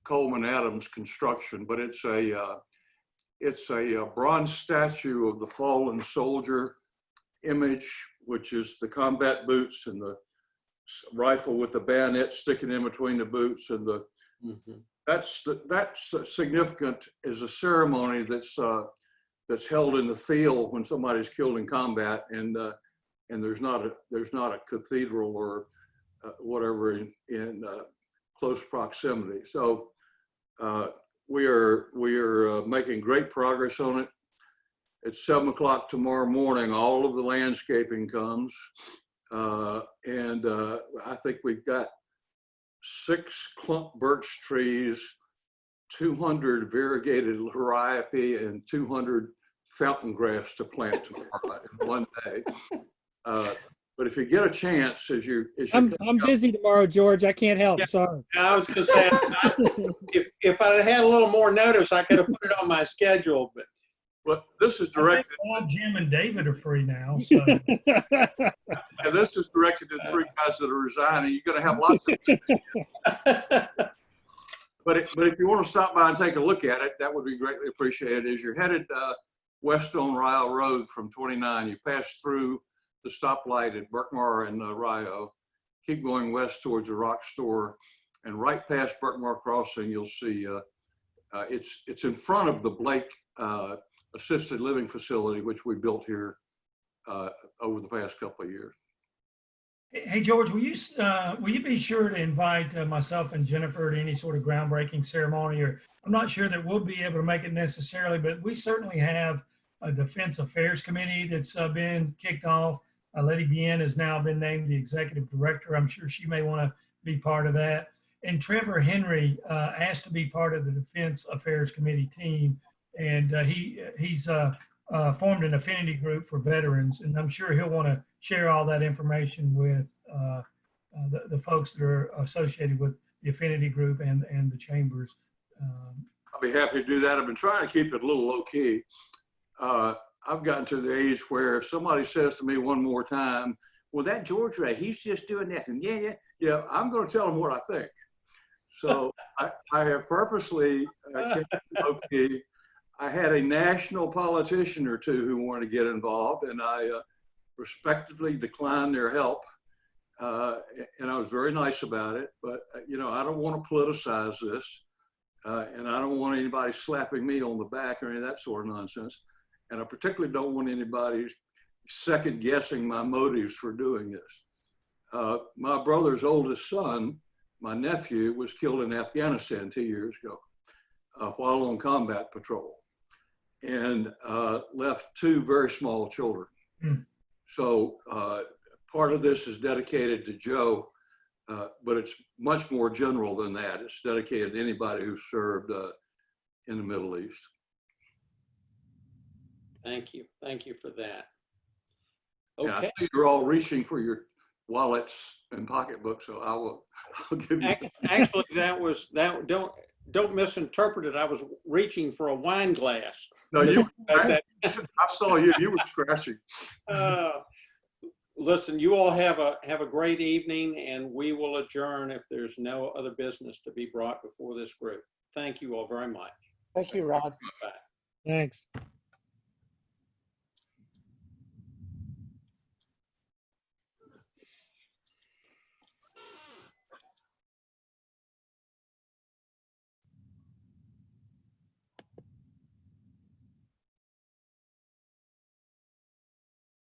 Coleman Adams Construction, but it's a bronze statue of the fallen soldier image, which is the combat boots and the rifle with the bayonet sticking in between the boots, and the that's significant as a ceremony that's held in the field when somebody's killed in combat, and there's not a cathedral or whatever in close proximity. So we are making great progress on it. At 7 o'clock tomorrow morning, all of the landscaping comes, and I think we've got 6 clump birch trees, 200 variegated liriope, and 200 fountain grass to plant tomorrow in one day. But if you get a chance, I'm busy tomorrow, George. I can't help. Yeah, Sorry. I was going to say, if I had a little more notice, I could have put it on my schedule. But this is directed. Jim and David are free now. So. And this is directed to 3 guys that are resigning. You're going to have lots of. But if you want to stop by and take a look at it, that would be greatly appreciated. As you're headed west on Rio Road from 29, you pass through the stoplight at Berkmar and Rio, keep going west towards the Rock Store, and right past Berkmar Crossing, you'll see it's in front of the Blake assisted living facility, which we built here over the past couple of years. Hey, George, will you be sure to invite myself and Jennifer to any sort of groundbreaking ceremony? Or I'm not sure that we'll be able to make it necessarily, but we certainly have a Defense Affairs Committee that's been kicked off. Letty Bien has now been named the Executive Director. I'm sure she may want to be part of that. And Trevor Henry asked to be part of the Defense Affairs Committee team. And he's formed an affinity group for veterans, and I'm sure he'll want to share all that information with the folks that are associated with the affinity group and the chambers. I'll be happy to do that. I've been trying to keep it a little low key. I've gotten to the age where if somebody says to me one more time, well, that George Ray, he's just doing that, and yeah, I'm going to tell him what I think. So I have purposely kept it low key. I had a national politician or two who wanted to get involved, and I respectfully declined their help. And I was very nice about it, but you know, I don't want to politicize this, and I don't want anybody slapping me on the back or any of that sort of nonsense. And I particularly don't want anybody second guessing my motives for doing this. My brother's oldest son, my nephew, was killed in Afghanistan 2 years ago while on combat patrol, and left two very small children. So part of this is dedicated to Joe, but it's much more general than that. It's dedicated to anybody who served in the Middle East. Thank you. Thank you for that. Okay. Okay. I see you're all reaching for your wallets and pocketbooks, so I'll give you. Actually, don't misinterpret it. I was reaching for a wine glass. No, you. I saw you. You were scratching. Listen, you all have a great evening, and we will adjourn if there's no other business to be brought before this group. Thank you all very much. Thank you, Rod. Bye. Thanks.